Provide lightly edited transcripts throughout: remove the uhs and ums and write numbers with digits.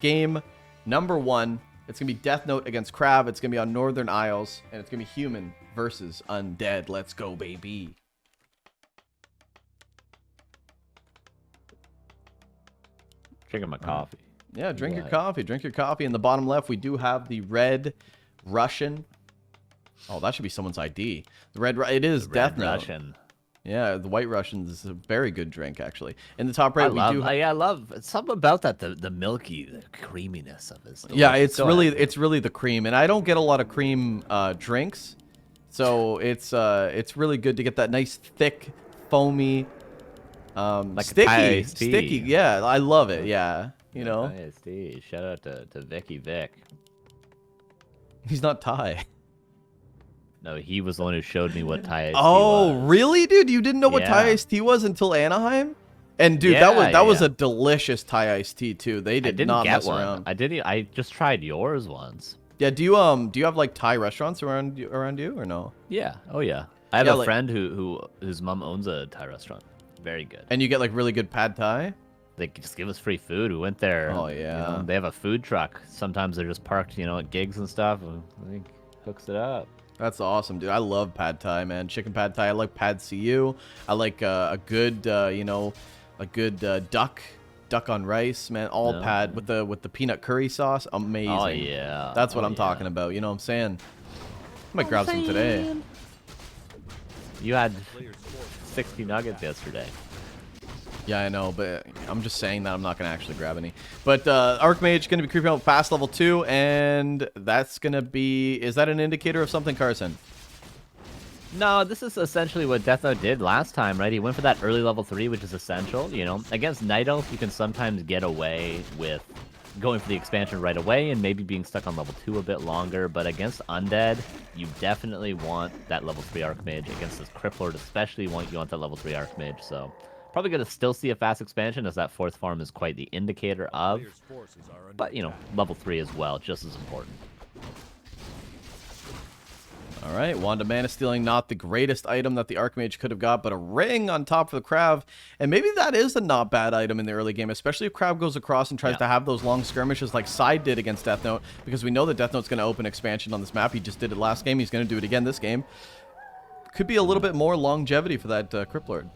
Game number 1. It's going to be Deathnote against KraV. It's going to be on Northern Isles. And it's going to be human versus undead. Let's go, baby. Drinking my coffee. Yeah, drink your coffee. Drink your coffee. In the bottom left, we do have the Red Russian. Oh, that should be someone's ID. The red. It is Deathnote. Russian. Yeah, the White Russian is a very good drink, actually. In the top right, I love something about that. The milky, the creaminess of it. Yeah, it's really the cream, and I don't get a lot of cream drinks, so it's really good to get that nice thick, foamy, like sticky. Yeah, I love it. Yeah, you know. IST. Shout out to Vicky Vic. He's not Thai. No, he was the one who showed me what Thai iced tea was. was. Really, dude? You didn't know what Thai iced tea was until Anaheim? And dude, that was a delicious Thai iced tea too. They did not mess around. I just tried yours once. Yeah. Do you have like Thai restaurants around you or no? Yeah. Oh yeah. I have a friend whose mom owns a Thai restaurant. Very good. And you get like really good pad Thai. They just give us free food. We went there. Oh yeah. You know, they have a food truck. Sometimes they're just parked, at gigs and stuff. And I think hooks it up. That's awesome, dude. I love pad Thai, man. Chicken pad Thai. I like pad CU. I like a good, duck on rice, man. All pad with the peanut curry sauce. Amazing. Oh yeah. That's what I'm talking about. You know what I'm saying? I might grab some today. You had 60 nuggets yesterday. Yeah, I know, but I'm just saying that I'm not going to actually grab any. But Archmage going to be creeping out fast level 2, and that's going to be... Is that an indicator of something, Carson? No, this is essentially what Deathnote did last time, right? He went for that early level 3, which is essential, Against Night Elf, you can sometimes get away with going for the expansion right away and maybe being stuck on level 2 a bit longer, but against Undead, you definitely want that level 3 Archmage. Against this Cripplord especially, you want that level 3 Archmage, so... Probably going to still see a fast expansion, as that 4th farm is quite the indicator of. But, level 3 as well, just as important. All right, Wand of Mana Stealing, not the greatest item that the Archmage could have got, but a ring on top of the KraV. And maybe that is a not bad item in the early game, especially if KraV goes across and tries to have those long skirmishes like Side did against Deathnote, because we know that Deathnote's going to open expansion on this map. He just did it last game. He's going to do it again this game. Could be a little bit more longevity for that Cripplord.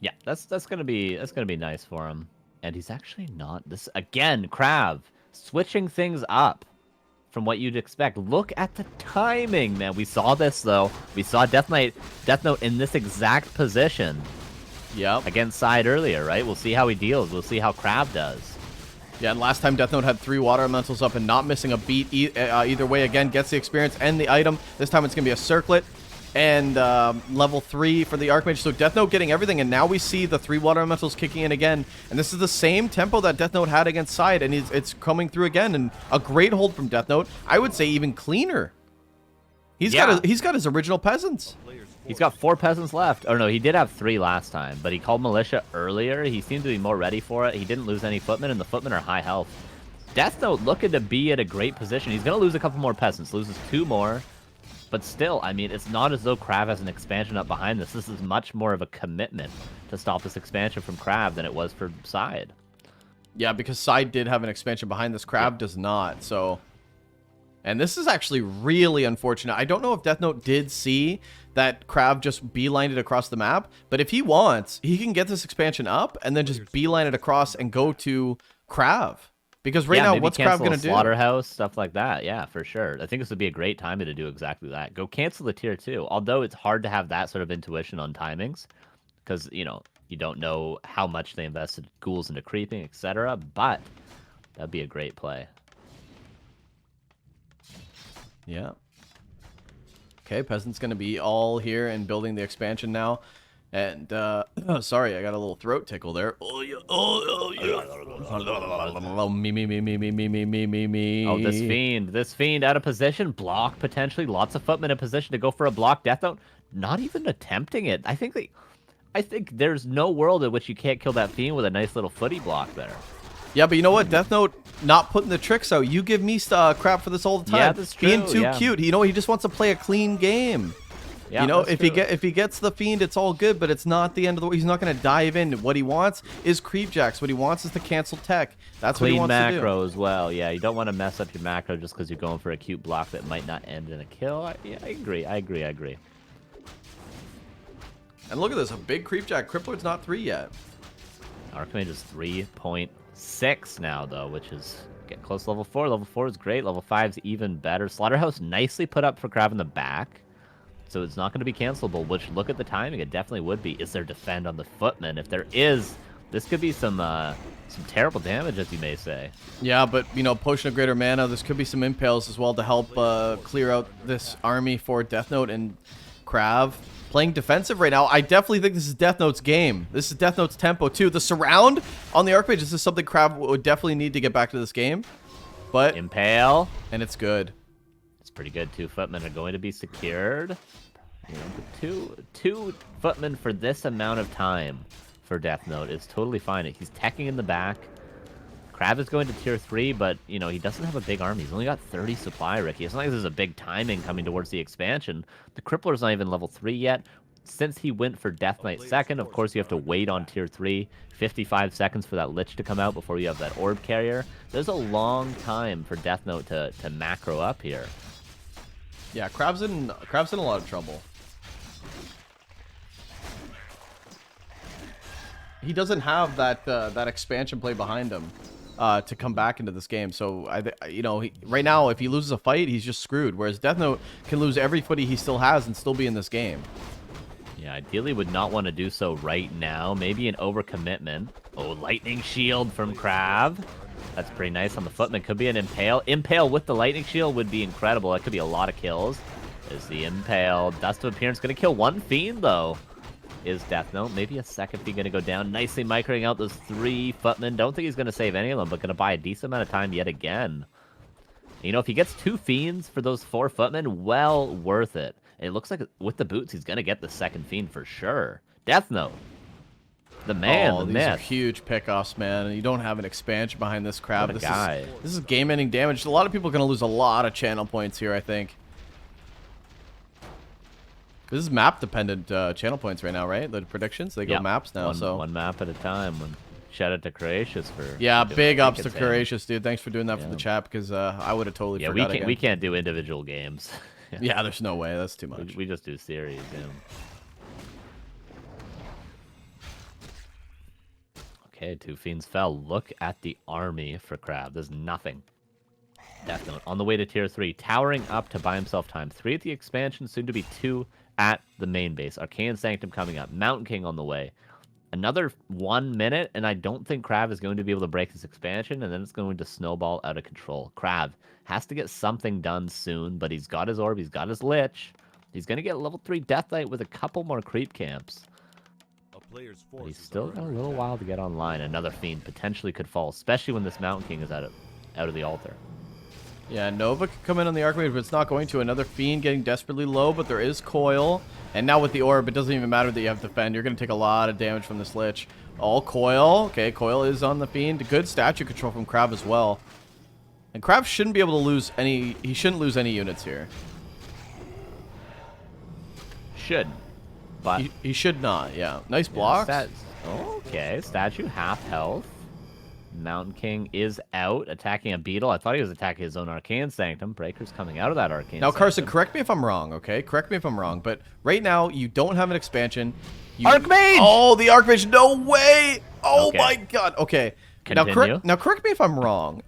Yeah, that's gonna be nice for him. And he's actually not this again, KraV switching things up from what you'd expect. Look at the timing, man. We saw this though. We saw Deathnote in this exact position. Yep. Against Side earlier, right? We'll see how he deals. We'll see how KraV does. Yeah, and last time Deathnote had 3 water elementals up and not missing a beat either way. Again, gets the experience and the item. This time it's gonna be a circlet. And level 3 for the Archmage. So Deathnote getting everything, and now we see the 3 water elementals kicking in again. And this is the same tempo that Deathnote had against Side, and it's coming through again. And a great hold from Deathnote. I would say even cleaner. He's got his original peasants. He's got 4 peasants left. Oh no, he did have 3 last time, but he called militia earlier. He seemed to be more ready for it. He didn't lose any footmen, and the footmen are high health. Deathnote looking to be at a great position. He's going to lose a couple more peasants. Loses 2 more. But still, I mean, it's not as though KraV has an expansion up behind this. This is much more of a commitment to stop this expansion from KraV than it was for Side. Yeah, because Side did have an expansion behind this. KraV does not, so... And this is actually really unfortunate. I don't know if Deathnote did see that KraV just beelined it across the map, but if he wants, he can get this expansion up and then just beeline it across and go to KraV. Because right now, what's KraV going to do? Slaughterhouse, stuff like that. Yeah, for sure. I think this would be a great time to do exactly that. Go cancel the tier 2. Although it's hard to have that sort of intuition on timings. Because, you don't know how much they invested ghouls into creeping, etc. But that'd be a great play. Yeah. Okay, Peasant's going to be all here and building the expansion now. And, sorry, I got a little throat tickle there. Oh, yeah. Oh, yeah. Me. Oh, this fiend out of position. Block, potentially. Lots of footmen in position to go for a block. Deathnote not even attempting it. I think there's no world in which you can't kill that fiend with a nice little footy block there. Yeah, but you know what? Deathnote not putting the tricks out. You give me crap for this all the time. Yeah, that's true. Being too cute. He just wants to play a clean game. Yeah, you know, that's if he gets the Fiend, it's all good, but it's not the end of the. He's not going to dive in. What he wants is creep jacks. What he wants is to cancel tech. That's what he Clean wants to do. macro as well. Yeah, you don't want to mess up your macro just because you're going for a cute block that might not end in a kill. Yeah, I agree. I agree. And look at this, a big creep jack. Crippler's not 3 yet. Archmage is 3.6 now, though, which is getting close to level 4. Level 4 is great. Level 5 is even better. Slaughterhouse nicely put up for KraV in the back, so it's not going to be cancelable, which, look at the timing, it definitely would be. Is there defend on the Footman? If there is, this could be some terrible damage, as you may say. Yeah, but, you know, Potion of Greater Mana, this could be some impales as well to help clear out this army for Deathnote and KraV. Playing defensive right now. I definitely think this is Deathnote's game. This is Deathnote's tempo, too. The surround on the Archmage, this is something KraV would definitely need to get back to this game. But Impale. And it's good. It's pretty good. 2 Footmen are going to be secured. You know, two Footmen for this amount of time for Deathnote is totally fine. He's teching in the back. KraV is going to tier 3, but, you know, he doesn't have a big army. He's only got 30 supply, Ricky. It's not like there's a big timing coming towards the expansion. The Crippler's not even level 3 yet. Since he went for Death Knight second, of course, you have to wait on tier 3. 55 seconds for that Lich to come out before you have that Orb Carrier. There's a long time for Deathnote to macro up here. Yeah, KraV's in a lot of trouble. He doesn't have that expansion play behind him to come back into this game. So, you know, right now, if he loses a fight, he's just screwed. Whereas Deathnote can lose every footy he still has and still be in this game. Yeah, ideally would not want to do so right now. Maybe an overcommitment. Oh, Lightning Shield from KraV. That's pretty nice on the Footman. Could be an Impale. Impale with the Lightning Shield would be incredible. That could be a lot of kills. Is the Impale. Dust of Appearance going to kill 1 Fiend, though. Is Deathnote. Maybe a second Fiend going to go down. Nicely microing out those 3 Footmen. Don't think he's going to save any of them, but going to buy a decent amount of time yet again. You know, if he gets 2 Fiends for those 4 Footmen, well worth it. It looks like with the boots, he's going to get the second Fiend for sure. Deathnote. The man, the these myth. are huge pickoffs, man. And you don't have an expansion behind this KraV. What a guy. This is game-ending damage. A lot of people are going to lose a lot of channel points here, I think. This is map-dependent channel points right now, right? The predictions, they go maps now. One map at a time. Shout out to Courageous for big ups to Courageous, dude. Thanks for doing that for the chat because I would have totally forgot. We can't do individual games. Yeah, there's no way. That's too much. We just do series. Yeah. Okay, 2 Fiends fell. Look at the army for KraV. There's nothing. Deathnote on the way to tier 3, towering up to buy himself time. 3 at the expansion, soon to be 2 at the main base. Arcane Sanctum coming up. Mountain King on the way. Another 1 minute, and I don't think KraV is going to be able to break this expansion, and then it's going to snowball out of control. KraV has to get something done soon, but he's got his Orb, he's got his Lich. He's going to get level 3 Death Knight with a couple more creep camps. But he's still got a little while to get online. Another Fiend potentially could fall, especially when this Mountain King is out of the altar. Yeah, Nova could come in on the Archmage, but it's not going to. Another Fiend getting desperately low, but there is Coil. And now with the Orb, it doesn't even matter that you have Defend. You're going to take a lot of damage from this Lich. All Coil. Okay, Coil is on the Fiend. Good statue control from KraV as well. And KraV shouldn't be able to lose any... He shouldn't lose any units here. Should. But he should not, yeah. Nice blocks. Okay, statue, half health. Mountain King is out, attacking a Beetle. I thought he was attacking his own Arcane Sanctum. Breaker's coming out of that Arcane Sanctum. Carson, correct me if I'm wrong, okay? Correct me if I'm wrong, but right now, you don't have an expansion. Archmage! Oh, the Archmage, no way! Oh my god, okay. Continue. Now correct me if I'm wrong.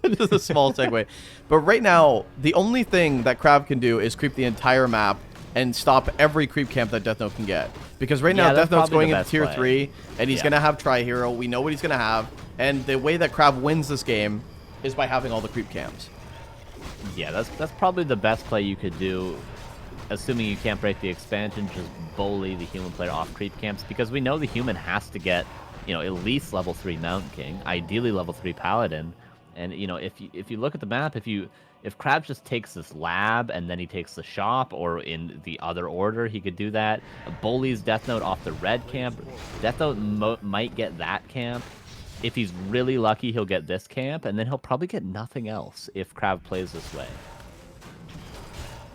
Just a small segue. But right now, the only thing that KraV can do is creep the entire map and stop every creep camp that Deathnote can get. Because right now, Deathnote's going into tier 3, and he's going to have Tri-Hero. We know what he's going to have. And the way that KraV wins this game is by having all the creep camps. Yeah, that's probably the best play you could do, assuming you can't break the expansion, just bully the human player off creep camps, because we know the human has to get, you know, at least level 3 Mountain King, ideally level 3 Paladin. And, you know, if you look at the map, if KraV just takes this lab and then he takes the shop, or in the other order, he could do that. Bullies Deathnote off the red camp. Deathnote might get that camp. If he's really lucky, he'll get this camp, and then he'll probably get nothing else if KraV plays this way.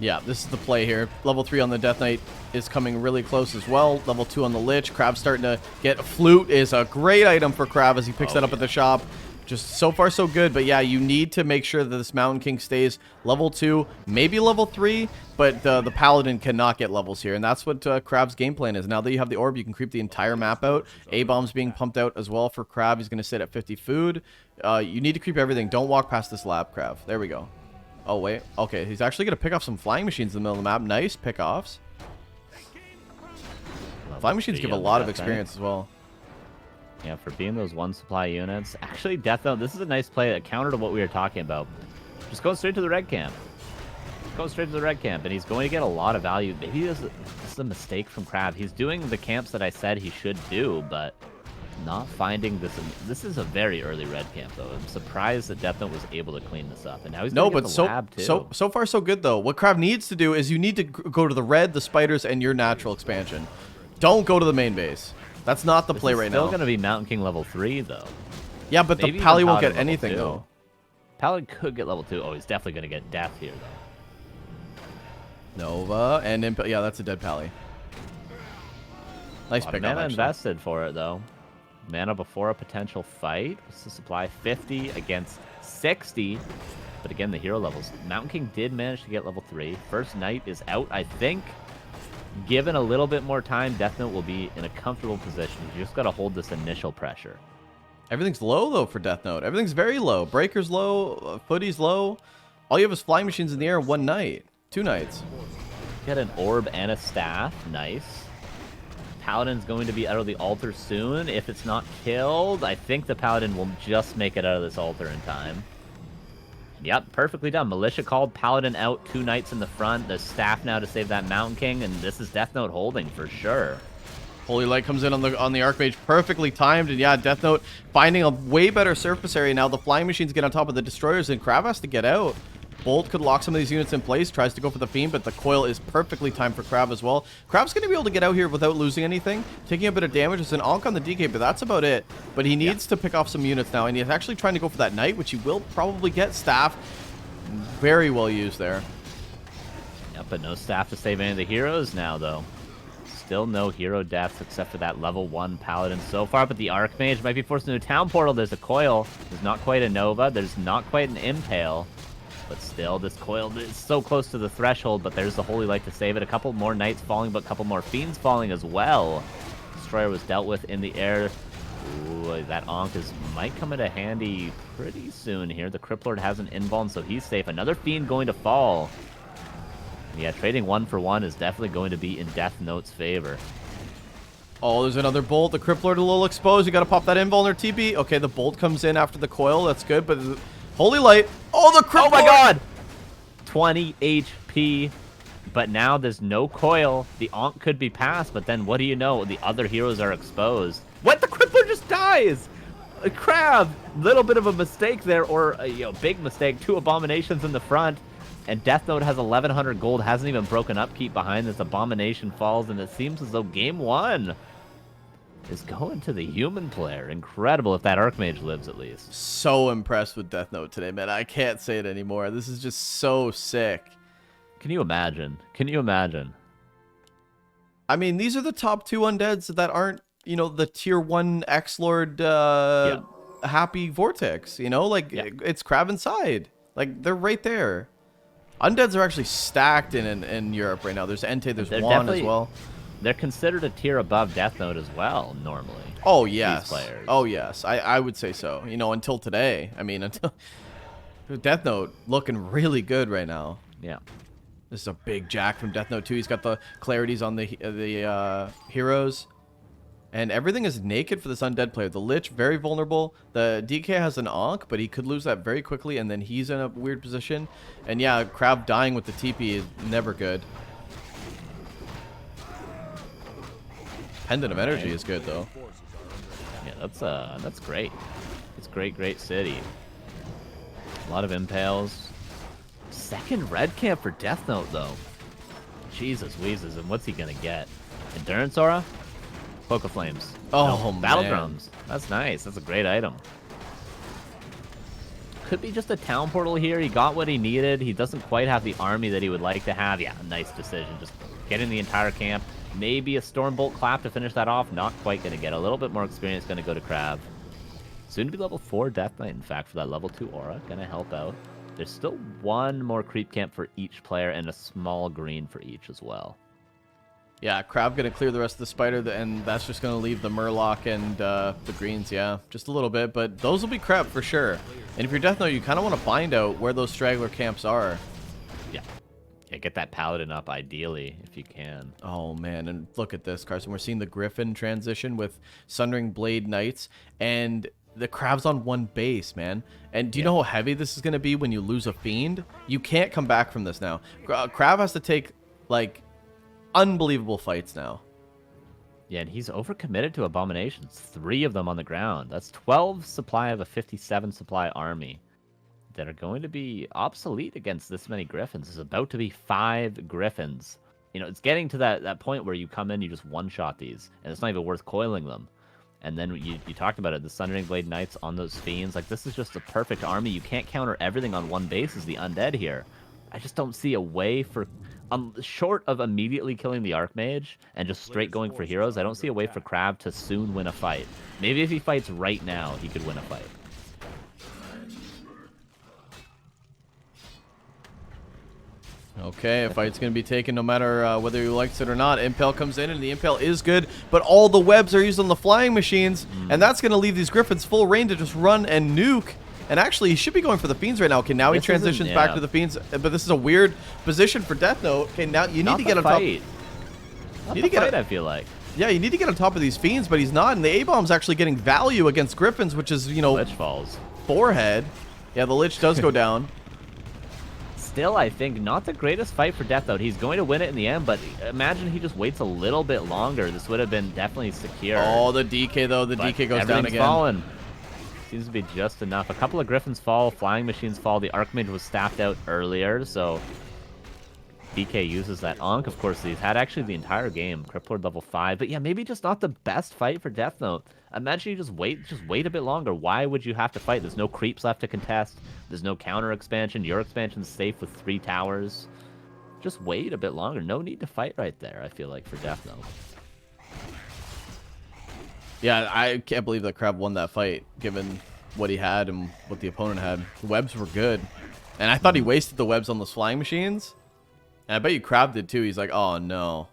Yeah, this is the play here. Level 3 on the Death Knight is coming really close as well. Level 2 on the Lich. KraV's starting to get a Flute is a great item for KraV as he picks that up at the shop. Just so far so good, but yeah, you need to make sure that this Mountain King stays level 2, maybe level 3, but the Paladin cannot get levels here, and that's what KraV's game plan is. Now that you have the orb, you can creep the entire map out. A-bomb's being pumped out as well for KraV. He's going to sit at 50 food. You need to creep everything. Don't walk past this lab, KraV. There we go. Oh, wait. Okay, he's actually going to pick off some flying machines in the middle of the map. Nice pickoffs. Flying machines give a lot of experience as well. Yeah, for being those one supply units. Actually, Deathnote, this is a nice play, a counter to what we were talking about. Just going straight to the red camp. Go straight to the red camp, and he's going to get a lot of value. Maybe this is a mistake from KraV. He's doing the camps that I said he should do, but not finding this. This is a very early red camp, though. I'm surprised that Deathnote was able to clean this up, and now he's going to get the lab, too. So far so good though. What KraV needs to do is you need to go to the red, the spiders, and your natural expansion. Don't go to the main base. That's not the play right now. Still going to be Mountain King level 3, though. Yeah, but maybe the Pally won't get anything, though. Pally could get level 2. Oh, he's definitely going to get death here, though. Nova and yeah, that's a dead Pally. Nice pick up. Mana invested for it, though. Mana before a potential fight. What's the supply? 50 against 60. But again, the hero levels. Mountain King did manage to get level 3. First Knight is out, I think. Given a little bit more time, Deathnote will be in a comfortable position. You just got to hold this initial pressure. Everything's low, though, for Deathnote. Everything's very low. Breaker's low. Footy's low. All you have is flying machines in the air one night. 2 nights. Get an orb and a staff. Nice. Paladin's going to be out of the altar soon. If it's not killed, I think the Paladin will just make it out of this altar in time. Yep, perfectly done. Militia called, Paladin out, 2 knights in the front. There's staff now to save that Mountain King, and this is Deathnote holding for sure. Holy Light comes in on the Archmage, perfectly timed, and yeah, Deathnote finding a way better surface area now. The flying machines get on top of the destroyers, and KraV has to get out. Bolt could lock some of these units in place, tries to go for the Fiend, but the coil is perfectly timed for KraV as well. KraV's going to be able to get out here without losing anything, taking a bit of damage. It's an Onk on the DK, but that's about it. But he needs to pick off some units now, and he's actually trying to go for that Knight, which he will probably get. Staff, very well used there. Yep, but no staff to save any of the heroes now, though. Still no hero deaths except for that level 1 Paladin so far, but the Archmage might be forced into a town portal. There's a coil. There's not quite a Nova. There's not quite an Impale. But still, this coil is so close to the threshold, but there's the Holy Light to save it. A couple more Knights falling, but a couple more Fiends falling as well. Destroyer was dealt with in the air. Ooh, that Onk might come into handy pretty soon here. The Cryptlord has an invuln, so he's safe. Another Fiend going to fall. Yeah, trading 1 for 1 is definitely going to be in Deathnote's favor. Oh, there's another Bolt. The Cryptlord a little exposed. You got to pop that invuln or TP. Okay, the Bolt comes in after the coil. That's good, but Holy Light. Oh, the Cryptlord. Oh my god! 20 HP. But now there's no coil. The Onk could be passed, but then what do you know? The other heroes are exposed. What? The Crippler just dies! KraV! Little bit of a mistake there, or a big mistake. 2 Abominations in the front. And Deathnote has 1,100 gold. Hasn't even broken upkeep behind this. Abomination falls, and it seems as though game 1 is going to the human player. Incredible if that Archmage lives, at least. So impressed with Deathnote today, man. I can't say it anymore. This is just so sick. Can you imagine? Can you imagine? I mean, these are the top 2 undeads that aren't, you know, the tier 1 X-Lord happy Vortex, you know? Like, it's KraV inside. Like, they're right there. Undeads are actually stacked in Europe right now. There's Entei, there's Juan as well. They're considered a tier above Deathnote as well, normally. Oh, yes. Oh, yes. I would say so. You know, until today. I mean, until Deathnote looking really good right now. Yeah. This is a big Jack from Deathnote 2. He's got the clarities on the heroes. And everything is naked for this undead player. The Lich, very vulnerable. The DK has an Onk, but he could lose that very quickly, and then he's in a weird position. And yeah, KraV dying with the TP is never good. Pendant of Energy is good, though. Yeah, that's great. It's great city. A lot of impales. Second red camp for Deathnote, though. Jesus Weezes, and what's he gonna get? Endurance Aura? Poke of Flames. Oh, no, Battle Drums. That's nice. That's a great item. could be just a town portal here. He got what he needed. He doesn't quite have the army that he would like to have. Yeah, nice decision. Just getting the entire camp. Maybe a Stormbolt Clap to finish that off. Not quite going to get. A little bit more experience going to go to KraV. Soon to be level 4 Death Knight, in fact, for that level 2 aura. Going to help out. There's still one more creep camp for each player and a small green for each as well. Yeah, KraV going to clear the rest of the spider, and that's just going to leave the Murloc and the greens, yeah, just a little bit. But those will be crap for sure. And if you're Death Note, you kind of want to find out where those straggler camps are. Yeah. Yeah, get that Paladin up, ideally, if you can. Oh, man, and look at this, Carson. We're seeing the Griffin transition with Sundering Blade Knights, and the KraV's on one base, man. And do you know how heavy this is going to be when you lose a Fiend? You can't come back from this now. KraV has to take, like, unbelievable fights now. Yeah, and he's overcommitted to Abominations. 3 of them on the ground. That's 12 supply of a 57 supply army that are going to be obsolete against this many Griffins. There's about to be 5 Griffins. You know, it's getting to that point where you come in, you just one-shot these, and it's not even worth coiling them. And then you talked about it, the Sundering Blade Knights on those Fiends. Like, this is just a perfect army. You can't counter everything on one base as the Undead here. I just don't see a way for... short of immediately killing the Archmage and just straight going for heroes, I don't see a way for KraV to soon win a fight. Maybe if he fights right now, he could win a fight. Okay, a fight's going to be taken no matter whether he likes it or not. Impel comes in, and the Impel is good, but all the webs are used on the flying machines, and that's going to leave these Griffins full reign to just run and nuke. And actually, he should be going for the Fiends right now. Okay, now he transitions back to the Fiends, but this is a weird position for Death Note. Okay, now you need to get on top. You need to get. I feel like. Yeah, you need to get on top of these Fiends, but he's not. And the A-Bomb's actually getting value against Griffins, which is, you know, Lich falls. Forehead. Yeah, the Lich does go down. Still, I think not the greatest fight for Death Note. He's going to win it in the end, but imagine he just waits a little bit longer. This would have been definitely secure. Oh, the DK though. The DK goes down again. Fallen. Seems to be just enough. A couple of Griffins fall, flying machines fall. The Archmage was staffed out earlier, so DK uses that Ankh. Of course, he's had actually the entire game. Crypt Lord level 5. But yeah, maybe just not the best fight for Death Note. Imagine you just wait a bit longer. Why would you have to fight? There's no creeps left to contest. There's no counter expansion. Your expansion's safe with 3 towers. Just wait a bit longer. No need to fight right there, I feel like, for Death Note. Yeah, I can't believe that KraV won that fight, given what he had and what the opponent had. The webs were good. And I thought he wasted the webs on those flying machines. And I bet you KraV did too. He's like, oh no.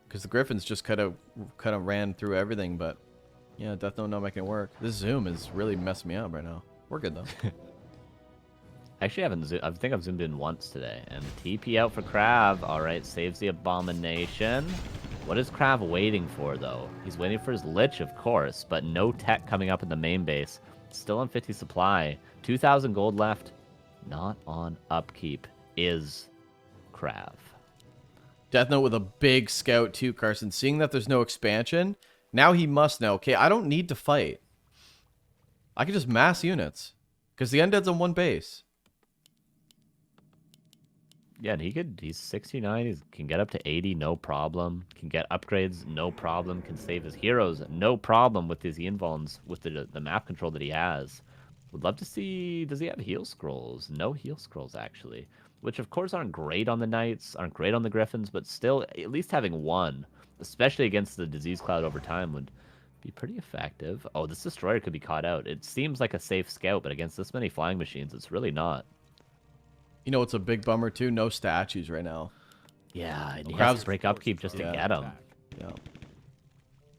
Because the Griffins just kind of ran through everything, but yeah, Death Note not making it work. This zoom is really messing me up right now. We're good though. Actually, I think I've zoomed in once today. And TP out for KraV. Alright, saves the Abomination. What is KraV waiting for, though? He's waiting for his Lich, of course, but no tech coming up in the main base. Still on 50 supply. 2,000 gold left. Not on upkeep is KraV. Death Note with a big scout, too, Carson. Seeing that there's no expansion, now he must know, okay, I don't need to fight. I can just mass units. Because the Undead's on one base. Yeah, and he's 69, he can get up to 80, no problem. Can get upgrades, no problem. Can save his heroes, no problem with his invulns, with the map control that he has. Would love to see, does he have heal scrolls? No heal scrolls, actually. Which, of course, aren't great on the Knights, aren't great on the Griffins, but still, at least having one, especially against the Disease Cloud over time, would be pretty effective. Oh, this Destroyer could be caught out. It seems like a safe scout, but against this many flying machines, it's really not. You know what's a big bummer, too? No statues right now. Yeah, and he has to break upkeep just to get them. Yeah.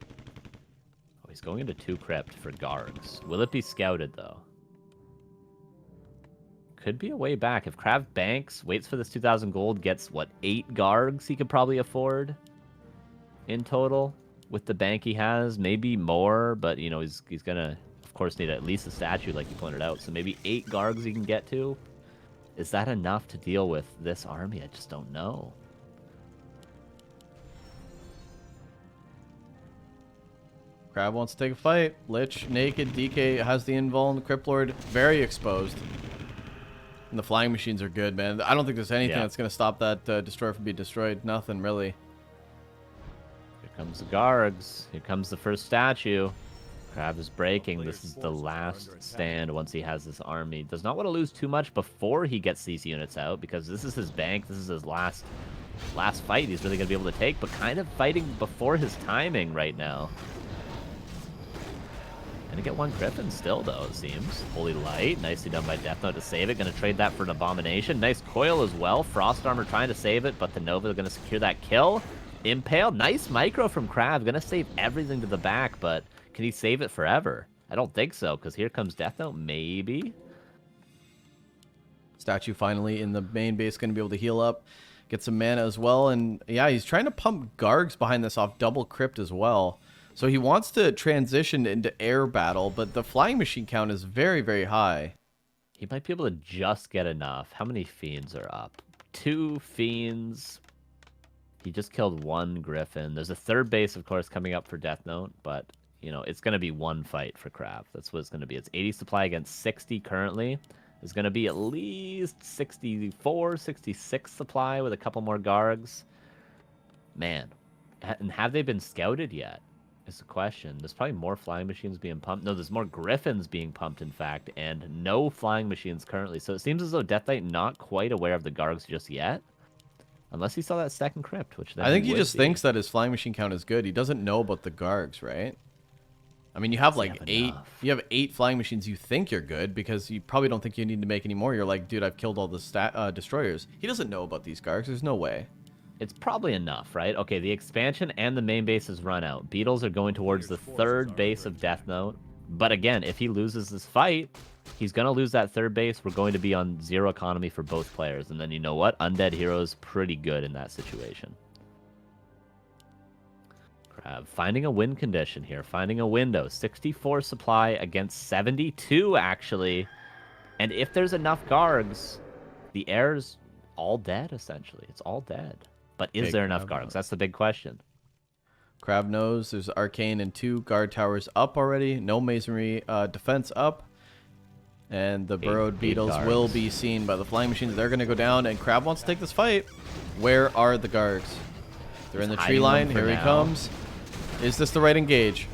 Oh, he's going into 2 Crypt for Gargs. Will it be scouted, though? Could be a way back. If KraV banks, waits for this 2,000 gold, gets, what, 8 Gargs he could probably afford in total with the bank he has. Maybe more, but, you know, he's going to, of course, need at least a statue, like you pointed out. So maybe 8 Gargs he can get to. Is that enough to deal with this army? I just don't know. KraV wants to take a fight. Lich, naked, DK has the invuln. Crypt Lord, very exposed. And the flying machines are good, man. I don't think there's anything that's going to stop that destroyer from being destroyed. Nothing, really. Here comes the Gargs. Here comes the first statue. KraV is breaking. This is the last stand once he has this army. Does not want to lose too much before he gets these units out, because this is his bank. This is his last fight he's really going to be able to take, but kind of fighting before his timing right now. Gonna get one Griffin still, though, it seems. Holy Light, nicely done by Deathnote to save it. Gonna trade that for an Abomination. Nice coil as well. Frost Armor trying to save it, but the Nova gonna secure that kill. Impale, nice micro from KraV. Gonna save everything to the back, but can he save it forever? I don't think so, because here comes Deathnote, maybe? Statue finally in the main base, gonna be able to heal up, get some mana as well, and yeah, he's trying to pump Gargs behind this off double crypt as well. So he wants to transition into air battle, but the flying machine count is very, very high. He might be able to just get enough. How many Fiends are up? 2 Fiends. He just killed 1 Griffin. There's a third base, of course, coming up for Deathnote, but, you know, it's going to be one fight for KraV. That's what it's going to be. It's 80 supply against 60 currently. There's going to be at least 64, 66 supply with a couple more Gargs. Man, and have they been scouted yet? Is the question. There's probably more flying machines being pumped. No, there's more Griffins being pumped, in fact, and no flying machines currently. So it seems as though Death Knight not quite aware of the Gargs just yet. Unless he saw that second crypt, which then I think he just be. thinks that his flying machine count is good. He doesn't know about the Gargs, right? I mean, you have like you have 8 flying machines. You think you're good because you probably don't think you need to make any more. You're like, dude, I've killed all the destroyers. He doesn't know about these Gargs. There's no way. It's probably enough, right? Okay, the expansion and the main base has run out. Beetles are going towards the third base of Deathnote. But again, if he loses this fight, he's going to lose that third base. We're going to be on 0 economy for both players. And then you know what? Undead Hero's pretty good in that situation. KraV finding a win condition here. Finding a window. 64 supply against 72, actually. And if there's enough Gargs, the air's all dead, essentially. It's all dead. But is there enough Gargs? That's the big question. KraV knows there's Arcane and 2 guard towers up already. No Masonry defense up. And the burrowed beetles will be seen by the flying machines. They're going to go down, and KraV wants to take this fight. Where are the Gargs? They're in the tree line. Here he comes. Is this the right engage?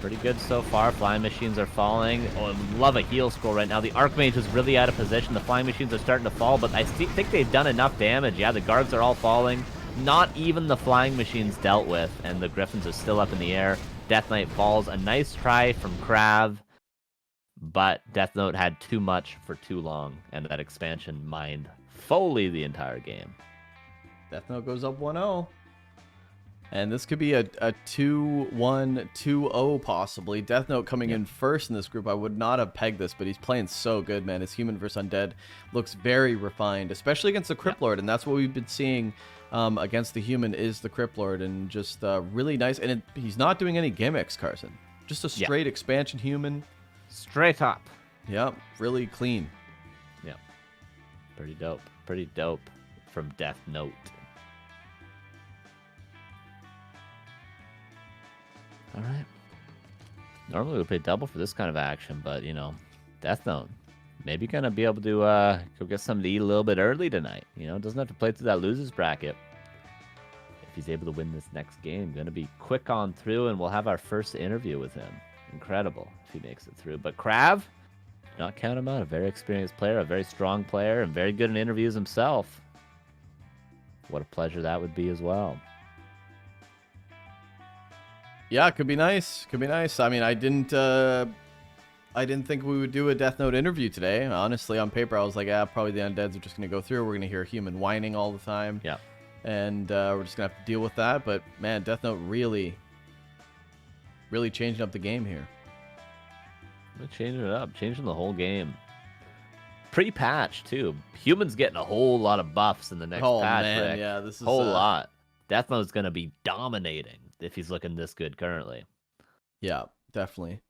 Pretty good so far. Flying machines are falling. Oh, I love a heal scroll right now. The Archmage is really out of position. The flying machines are starting to fall, but I think they've done enough damage. Yeah, the guards are all falling. Not even the flying machines dealt with, and the Griffins are still up in the air. Death Knight falls. A nice try from KraV, but Deathnote had too much for too long, and that expansion mined fully the entire game. Deathnote goes up 1-0. And this could be a 2-1, 2-0 possibly. Deathnote coming in first in this group. I would not have pegged this, but he's playing so good, man. His human versus undead looks very refined, especially against the Crypt Lord, and that's what we've been seeing against the human is the Crypt Lord, and just really nice. And he's not doing any gimmicks, Carson. Just a straight expansion human. Straight up. Yep, really clean. Yep. Pretty dope. Pretty dope from Deathnote. All right. Normally we play double for this kind of action, but, you know, Deathnote, maybe going to be able to go get something to eat a little bit early tonight. You know, doesn't have to play through that losers bracket. If he's able to win this next game, going to be quick on through, and we'll have our first interview with him. Incredible if he makes it through. But KraV, do not count him out. A very experienced player, a very strong player, and very good in interviews himself. What a pleasure that would be as well. Yeah, it could be nice. Could be nice. I mean, I didn't think we would do a Deathnote interview today. Honestly, on paper, I was like, probably the undeads are just going to go through. We're going to hear human whining all the time. Yeah. And we're just going to have to deal with that. But, man, Deathnote really changing up the game here. We're changing it up. Changing the whole game. Pre-patch, too. Humans getting a whole lot of buffs in the next patch. Man, Rick. yeah, this is whole lot. Deathnote's going to be dominating if he's looking this good currently. Yeah, definitely.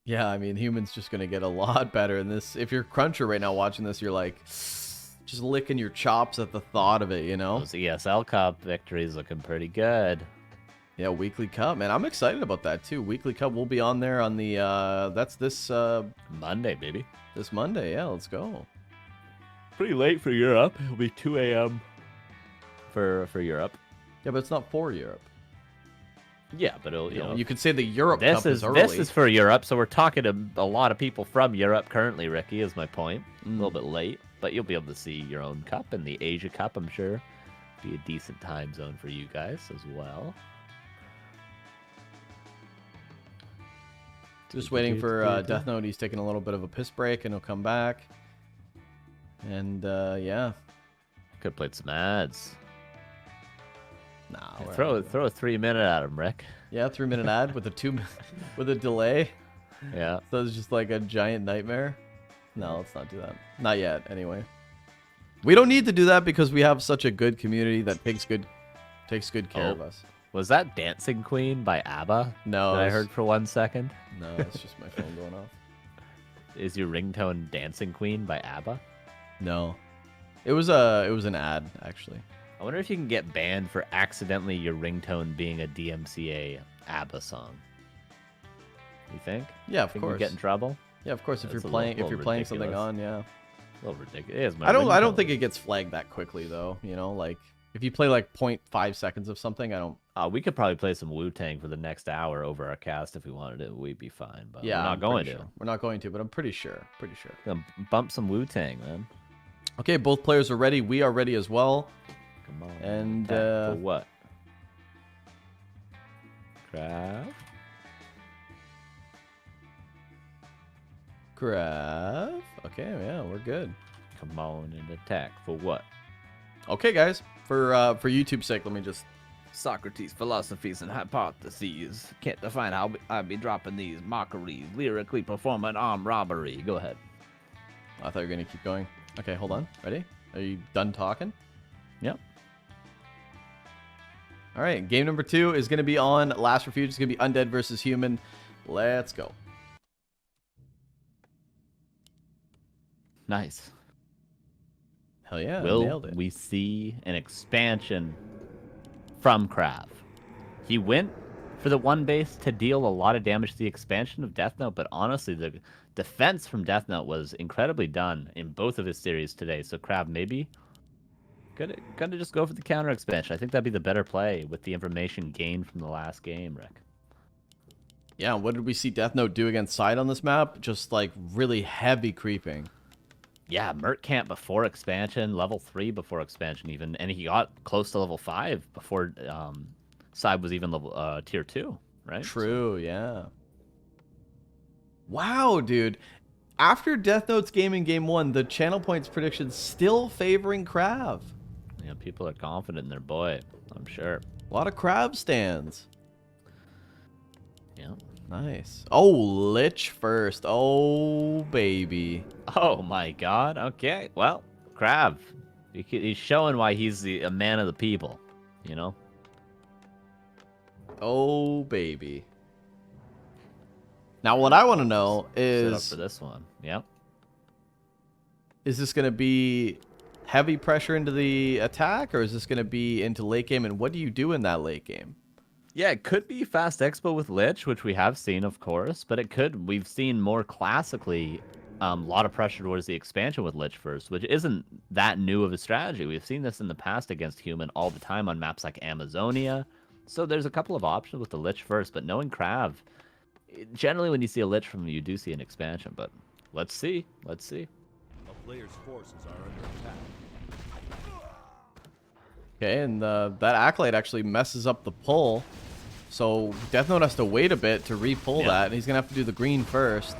Yeah, I mean, humans just going to get a lot better in this. If you're Cruncher right now watching this, you're like just licking your chops at the thought of it, you know? Those ESL Cup victories looking pretty good. Yeah, Weekly Cup, man. I'm excited about that, too. Weekly Cup will be on there on the, that's this... Monday, baby. This Monday, yeah, let's go. Pretty late for Europe. It'll be 2 a.m. for Europe. Yeah, but it's not for Europe. Yeah, but it'll, You know, you could say the Europe this Cup is early. this is for Europe, so we're talking to a lot of people from Europe currently. Ricky is my point. A little bit late, but you'll be able to see your own cup and the Asia Cup. I'm sure be a decent time zone for you guys as well. Just waiting for Deathnote. He's taking a little bit of a piss break, and he'll come back. And yeah, could have played some ads. Nah, throw a 3-minute at him, Rick. Yeah, 3-minute ad with with a delay. Yeah. So it's just like a giant nightmare. No, let's not do that. Not yet, anyway. We don't need to do that because we have such a good community that takes good care of us. Was that Dancing Queen by ABBA? No. That I heard for 1 second? No, it's just my phone going off. Is your ringtone Dancing Queen by ABBA? No. It was an ad, actually. I wonder if you can get banned for accidentally your ringtone being a DMCA ABBA song. You think? Yeah, of think course. You get in trouble? Yeah, of course. If That's you're playing ridiculous. something on, yeah. A little ridiculous. I don't think it gets flagged that quickly though. You know, like if you play like 0.5 seconds of something, I don't. We could probably play some Wu-Tang for the next hour over our cast if we wanted to. We'd be fine, but yeah, we're not going to. Sure. We're not going to, but I'm pretty sure. Gonna bump some Wu-Tang, man. Okay, both players are ready. We are ready as well. Come on. And for what? KraV? KraV. Okay, yeah, we're good. Come on and attack for what? Okay, guys. For YouTube's sake, let me just. Socrates' philosophies and hypotheses can't define how I'd be dropping these mockeries, lyrically performing armed robbery. Go ahead. I thought you were gonna keep going. Okay, hold on. Ready? Are you done talking? Yep. All right, game number 2 is gonna be on Last Refuge. It's gonna be Undead versus Human. Let's go. Nice. Hell yeah, Will nailed it. we see an expansion from KraV? He went for the 1 base to deal a lot of damage to the expansion of Deathnote, but honestly, the defense from Deathnote was incredibly done in both of his series today. So KraV maybe gonna just go for the counter expansion. I think that'd be the better play with the information gained from the last game, Rick. Yeah, what did we see Deathnote do against Side on this map? Just like really heavy creeping. Yeah, Mert Camp before expansion, level 3 before expansion even, and he got close to level 5 before Side was even level tier 2, right? True, yeah. Wow, dude. After Deathnote's game in game 1, the channel points prediction still favoring KraV. Yeah, people are confident in their boy, I'm sure. A lot of KraV stands. Yeah. Nice. Oh, Lich first. Oh, baby. Oh my god. Okay. Well, KraV. He's showing why he's a man of the people, you know? Oh, baby. Now, what I want to know is... Set up for this one. Yep. Is this going to be heavy pressure into the attack, or is this going to be into late game, and what do you do in that late game? Yeah, it could be fast expo with Lich, which we have seen, of course, but it could. We've seen more classically a lot of pressure towards the expansion with Lich first, which isn't that new of a strategy. We've seen this in the past against Human all the time on maps like Amazonia. So there's a couple of options with the Lich first, but knowing KraV, generally when you see a Lich from him, you do see an expansion, but let's see. Let's see. The player's forces are under attack. Okay, and that Acolyte actually messes up the pull. So Deathnote has to wait a bit to re-pull that, and he's going to have to do the green first.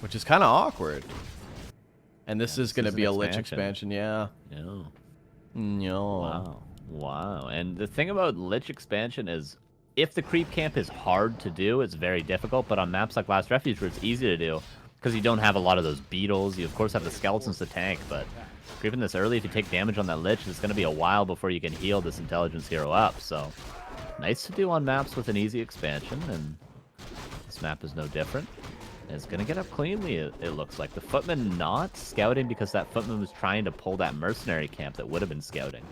Which is kind of awkward. And this is going to be a Lich expansion, yeah. No. No. Wow. Wow. And the thing about Lich expansion is, if the creep camp is hard to do, it's very difficult. But on maps like Last Refuge, where it's easy to do, because you don't have a lot of those beetles, you of course have the skeletons to tank, but creeping this early, if you take damage on that Lich, it's going to be a while before you can heal this intelligence hero up. So, nice to do on maps with an easy expansion, and this map is no different. It's going to get up cleanly, it looks like. The Footman not scouting because that Footman was trying to pull that mercenary camp that would have been scouting.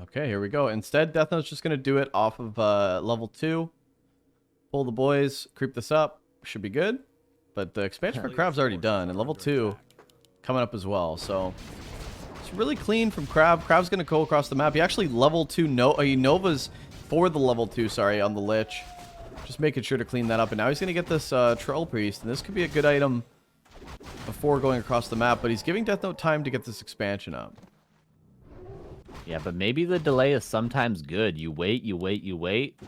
Okay, here we go. Instead, Deathnote's just going to do it off of level 2. Pull the boys, creep this up. Should be good. But the expansion for KraV's already done, and level 2 coming up as well. So it's really clean from KraV. KraV's going to go across the map. He actually level 2 he Novas for the level 2, sorry, on the Lich. Just making sure to clean that up. And now he's going to get this Troll Priest. And this could be a good item before going across the map. But he's giving Deathnote time to get this expansion up. Yeah, but maybe the delay is sometimes good. You wait, you wait, you wait.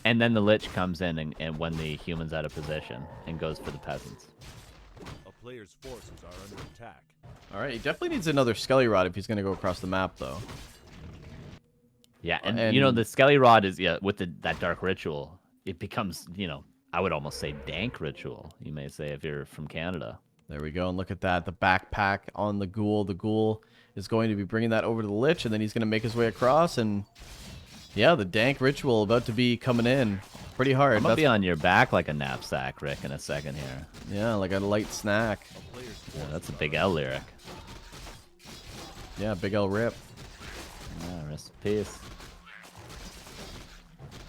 And then the Lich comes in and when the human's out of position and goes for the peasants. A player's forces are under attack. All right, he definitely needs another Skelly Rod if he's going to go across the map, though. Yeah, and you know, the Skelly Rod is, yeah, with that Dark Ritual, it becomes, you know, I would almost say dank ritual, you may say, if you're from Canada. There we go, and look at that. The backpack on the Ghoul. The Ghoul is going to be bringing that over to the Lich, and then he's going to make his way across, and yeah, the dank ritual about to be coming in pretty hard. I'm going to be on your back like a knapsack, Rick, in a second here. Yeah, like a light snack. Yeah, that's a Big L lyric. Yeah, Big L rip. Yeah, rest in peace.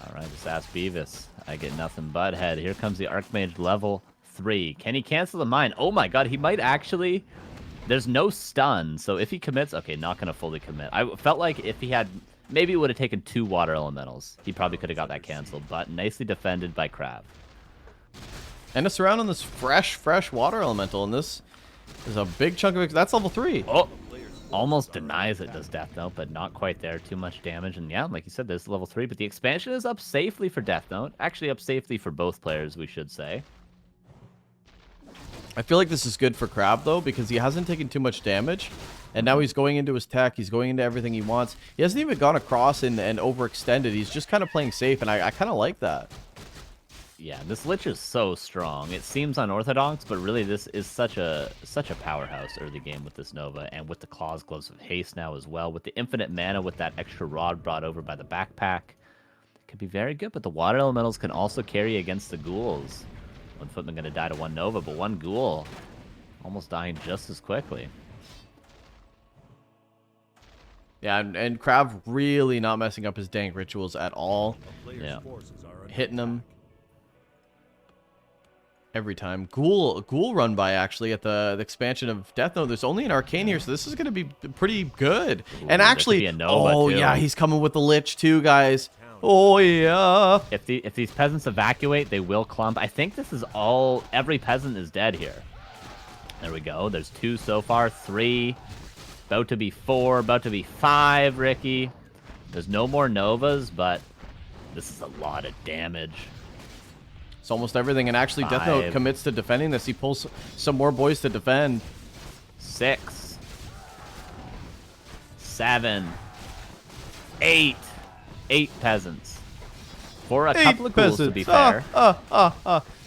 Alright, just ask Beavis. I get nothing but head. Here comes the Archmage level 3. Can he cancel the mine? Oh my god, he might actually... There's no stun, so if he commits... Okay, not going to fully commit. I felt like if he had... Maybe it would have taken 2 water elementals. He probably could have got that canceled, but nicely defended by KraV. And a surround on this fresh water elemental, and this is a big chunk of it. That's level 3. Oh! Almost denies it, does Deathnote, but not quite there. Too much damage, and yeah, like you said, this is level 3, but the expansion is up safely for Deathnote. Actually, up safely for both players, we should say. I feel like this is good for KraV, though, because he hasn't taken too much damage, and now he's going into his tech, he's going into everything he wants. He hasn't even gone across and overextended. He's just kind of playing safe, and I kind of like that. Yeah, this Lich is so strong. It seems unorthodox, but really this is such a powerhouse early game with this Nova, and with the Claws, Gloves of Haste now as well, with the infinite mana, with that extra rod brought over by the backpack. Could be very good, but the water elementals can also carry against the ghouls. One footman going to die to one Nova, but one ghoul almost dying just as quickly. Yeah, and KraV really not messing up his dank rituals at all. Yeah. Hitting them every time. Ghoul run by, actually, at the expansion of Deathnote. There's only an arcane here, so this is going to be pretty good. Ooh, and actually, a Nova oh too. yeah, he's coming with the Lich too, guys. Oh yeah. If these peasants evacuate, they will clump. I think this is all... Every peasant is dead here. There we go. There's 2 so far. 3. About to be 4. About to be 5, Ricky. There's no more Novas, but this is a lot of damage. It's almost everything. And actually, 5. Deathnote commits to defending this. He pulls some more boys to defend. 6. 7. 8. 8 peasants. For a couple of ghouls, to be fair.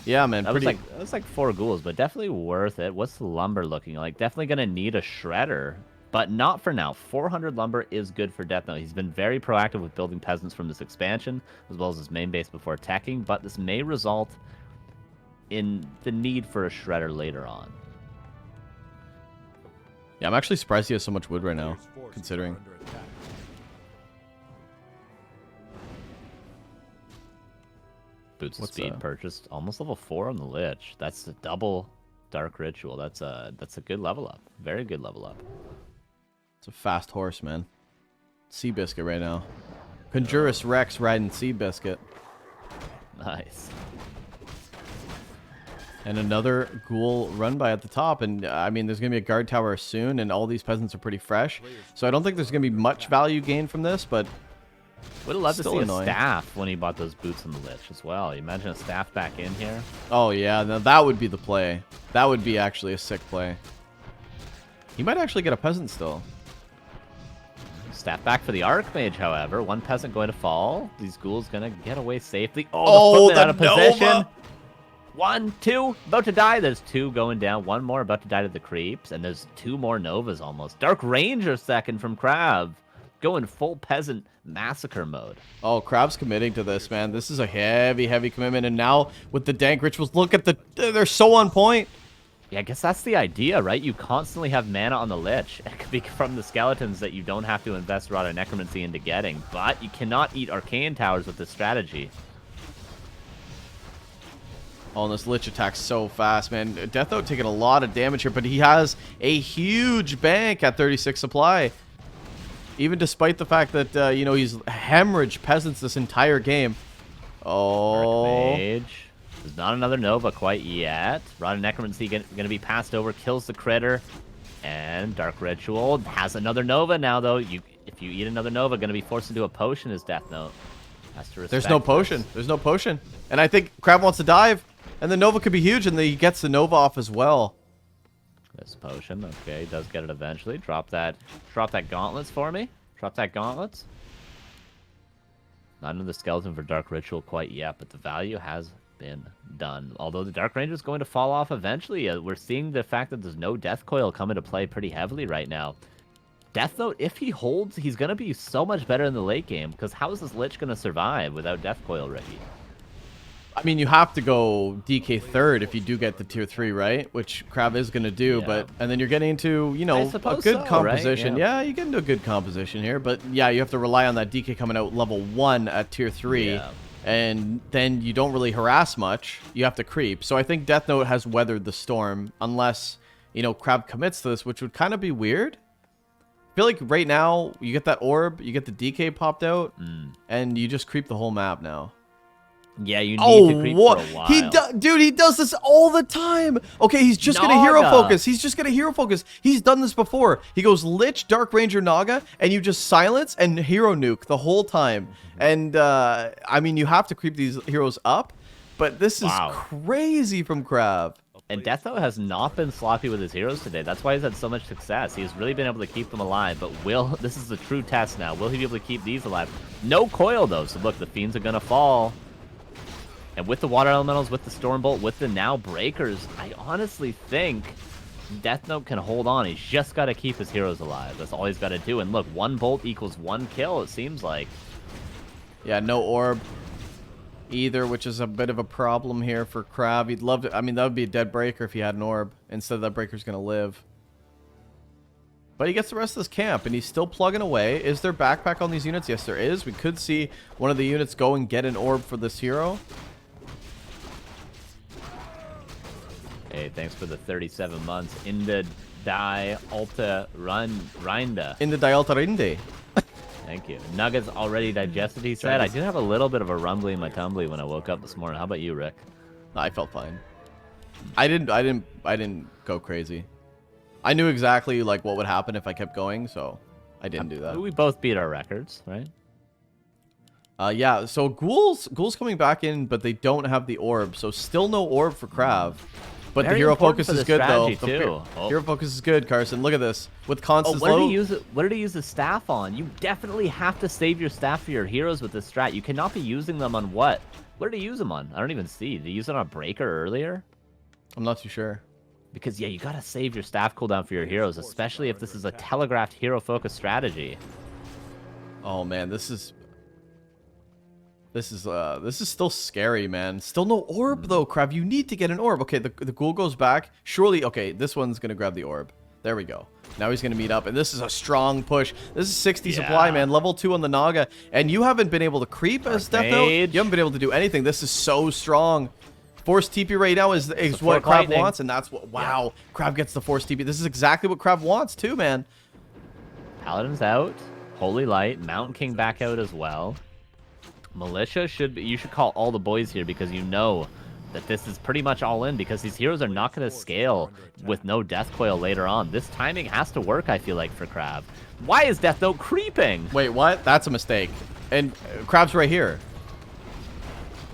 Yeah, man. That was like 4 ghouls, but definitely worth it. What's the lumber looking like? Definitely going to need a shredder, but not for now. 400 lumber is good for Deathnote. He's been very proactive with building peasants from this expansion, as well as his main base before attacking, but this may result in the need for a shredder later on. Yeah, I'm actually surprised he has so much wood right now, considering. Boots of Speed purchased, almost level 4 on the Lich. That's a double Dark Ritual. That's a good level up. Very good level up. It's a fast horse, man. Seabiscuit right now. Conjurus Rex riding Seabiscuit. Nice. And another ghoul run by at the top. And, I mean, there's going to be a guard tower soon, and all these peasants are pretty fresh. So I don't think there's going to be much value gained from this, but... Would have loved to see annoying. a staff when he bought those boots on the Lich as well. You imagine a staff back in here? Oh, yeah. Now that would be the play. That would be actually a sick play. He might actually get a peasant still. Staff back for the Archmage, however. One peasant going to fall. These ghouls going to get away safely. Oh, the footman out of position. Nova. 1, 2, about to die. There's 2 going down. 1 more about to die to the creeps. And there's 2 more Novas almost. Dark Ranger second from KraV. Going full peasant massacre mode. Oh, KraV's committing to this, man. This is a heavy commitment. And now with the dank rituals, look at they're so on point. Yeah, I guess that's the idea, right? You constantly have mana on the Lich. It could be from the skeletons that you don't have to invest Rod of Necromancy into getting. But you cannot eat Arcane Towers with this strategy. Oh, and this Lich attacks so fast, man. Deathnote taking a lot of damage here, but he has a huge bank at 36 supply. Even despite the fact that, you know, he's hemorrhaged peasants this entire game. Oh. Archmage. There's not another Nova quite yet. Rod of Necromancy going to be passed over, kills the critter. And Dark Ritual has another Nova now, though. If you eat another Nova, going to be forced into a potion is Deathnote. Has to respect There's no potion. this. There's no potion. And I think KraV wants to dive. And the Nova could be huge, and he gets the Nova off as well. This potion, okay, does get it eventually. Drop that gauntlets for me. Drop that gauntlets. Not into the skeleton for Dark Ritual quite yet, but the value has been done. Although the Dark Ranger is going to fall off eventually. We're seeing the fact that there's no Death Coil come into play pretty heavily right now. Deathnote, if he holds, he's going to be so much better in the late game, because how is this Lich going to survive without Death Coil ready? I mean, you have to go DK third if you do get the tier 3, right? Which KraV is going to do, Yeah. but and then you're getting into, you know, I a suppose good so, composition. right? Yeah, you get into a good composition here, but yeah, you have to rely on that DK coming out level 1 at tier 3. Yeah. And then you don't really harass much. You have to creep. So I think Deathnote has weathered the storm, unless, you know, KraV commits to this, which would kind of be weird. I feel like right now, you get that orb, you get the DK popped out, and you just creep the whole map now. Yeah, you need to creep for a while. Dude, he does this all the time. Okay, he's just gonna hero Naga. focus. He's just gonna hero focus. He's done this before. He goes Lich, Dark Ranger, Naga, and you just silence and hero nuke the whole time. And I mean, you have to creep these heroes up, but this is crazy from KraV. And Deathnote has not been sloppy with his heroes today. That's why he's had so much success. He's really been able to keep them alive. But this is the true test now. Will he be able to keep these alive? No coil, though. So look, the Fiends are going to fall. And with the Water Elementals, with the Stormbolt, with the now Breakers, I honestly think Deathnote can hold on. He's just got to keep his heroes alive. That's all he's got to do. And look, 1 bolt equals 1 kill, it seems like. Yeah, no orb either, which is a bit of a problem here for KraV. He'd love to. I mean, that would be a dead breaker if he had an orb. Instead, that breaker's going to live. But he gets the rest of this camp, and he's still plugging away. Is there backpack on these units? Yes, there is. We could see one of the units go and get an orb for this hero. Hey, thanks for the 37 months. In the Die Alta Rinda. In the Dialta Rinde. Thank you. Nuggets already digested, he said. I did have a little bit of a rumbly in my tumbly when I woke up this morning. How about you, Rick? I felt fine. I didn't go crazy. I knew exactly like what would happen if I kept going, so I didn't do that. We both beat our records, right? Yeah, so Ghoul's coming back in, but they don't have the orb, so still no orb for KraV. But Very the hero important focus for is the good, though. strategy, too. Hero focus is good, Carson. Look at this. With constant What did slow. he use it? What did he use the staff on? You definitely have to save your staff for your heroes with this strat. You cannot be using them on what? What did he use them on? I don't even see. Did he use it on a breaker earlier? I'm not too sure. Because yeah, you gotta save your staff cooldown for your heroes, especially if this is a telegraphed hero focus strategy. Oh man, this is still scary, man. Still no orb though, KraV. You need to get an orb. Okay, the ghoul goes back. Surely, okay, this one's gonna grab the orb. There we go. Now he's gonna meet up, and this is a strong push. This is 60 supply, man. Level 2 on the Naga, and you haven't been able to creep as Deathnote. You haven't been able to do anything. This is so strong. Force TP right now is what KraV wants, and that's what. Wow, KraV gets the Force TP. This is exactly what KraV wants too, man. Paladin's out. Holy Light. Mountain King back out as well. Militia you should call all the boys here, because you know that this is pretty much all in, because these heroes are not going to scale with no Death Coil later on. This timing has to work, I feel like, for KraV. Why is Deathnote creeping? Wait, what? That's a mistake. And KraV's right here.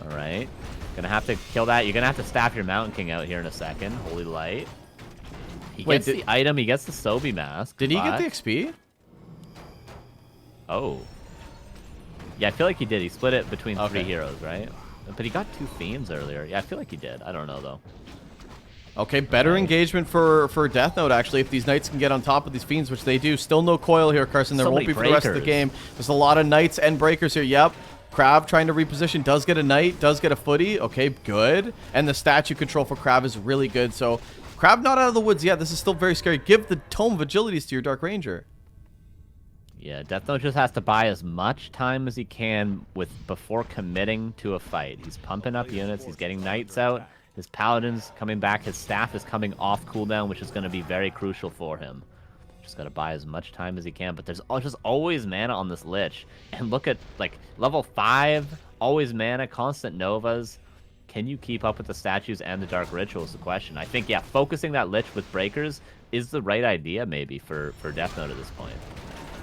All right. Gonna have to kill that. You're gonna have to staff your Mountain King out here in a second. Holy Light. He gets the item. He gets the Sobi mask. Did he get the XP? Oh. Yeah, I feel like he did. He split it between 3 heroes, right? But he got 2 Fiends earlier. Yeah, I feel like he did. I don't know, though. Okay, better engagement for Deathnote, actually, if these Knights can get on top of these Fiends, which they do. Still no coil here, Carson. There won't be for the rest of the game. There's a lot of Knights and Breakers here. Yep. KraV trying to reposition. Does get a Knight. Does get a footy. Okay, good. And the statue control for KraV is really good. So, KraV not out of the woods yet. This is still very scary. Give the Tome of Agilities to your Dark Ranger. Yeah, Deathnote just has to buy as much time as he can before committing to a fight. He's pumping up units. He's getting Knights out. His Paladin's coming back. His staff is coming off cooldown, which is going to be very crucial for him. Just got to buy as much time as he can. But there's just always mana on this Lich. And look at, like, level 5, always mana, constant Novas. Can you keep up with the statues and the Dark Ritual is the question. I think, yeah, focusing that Lich with Breakers is the right idea, maybe, for Deathnote at this point.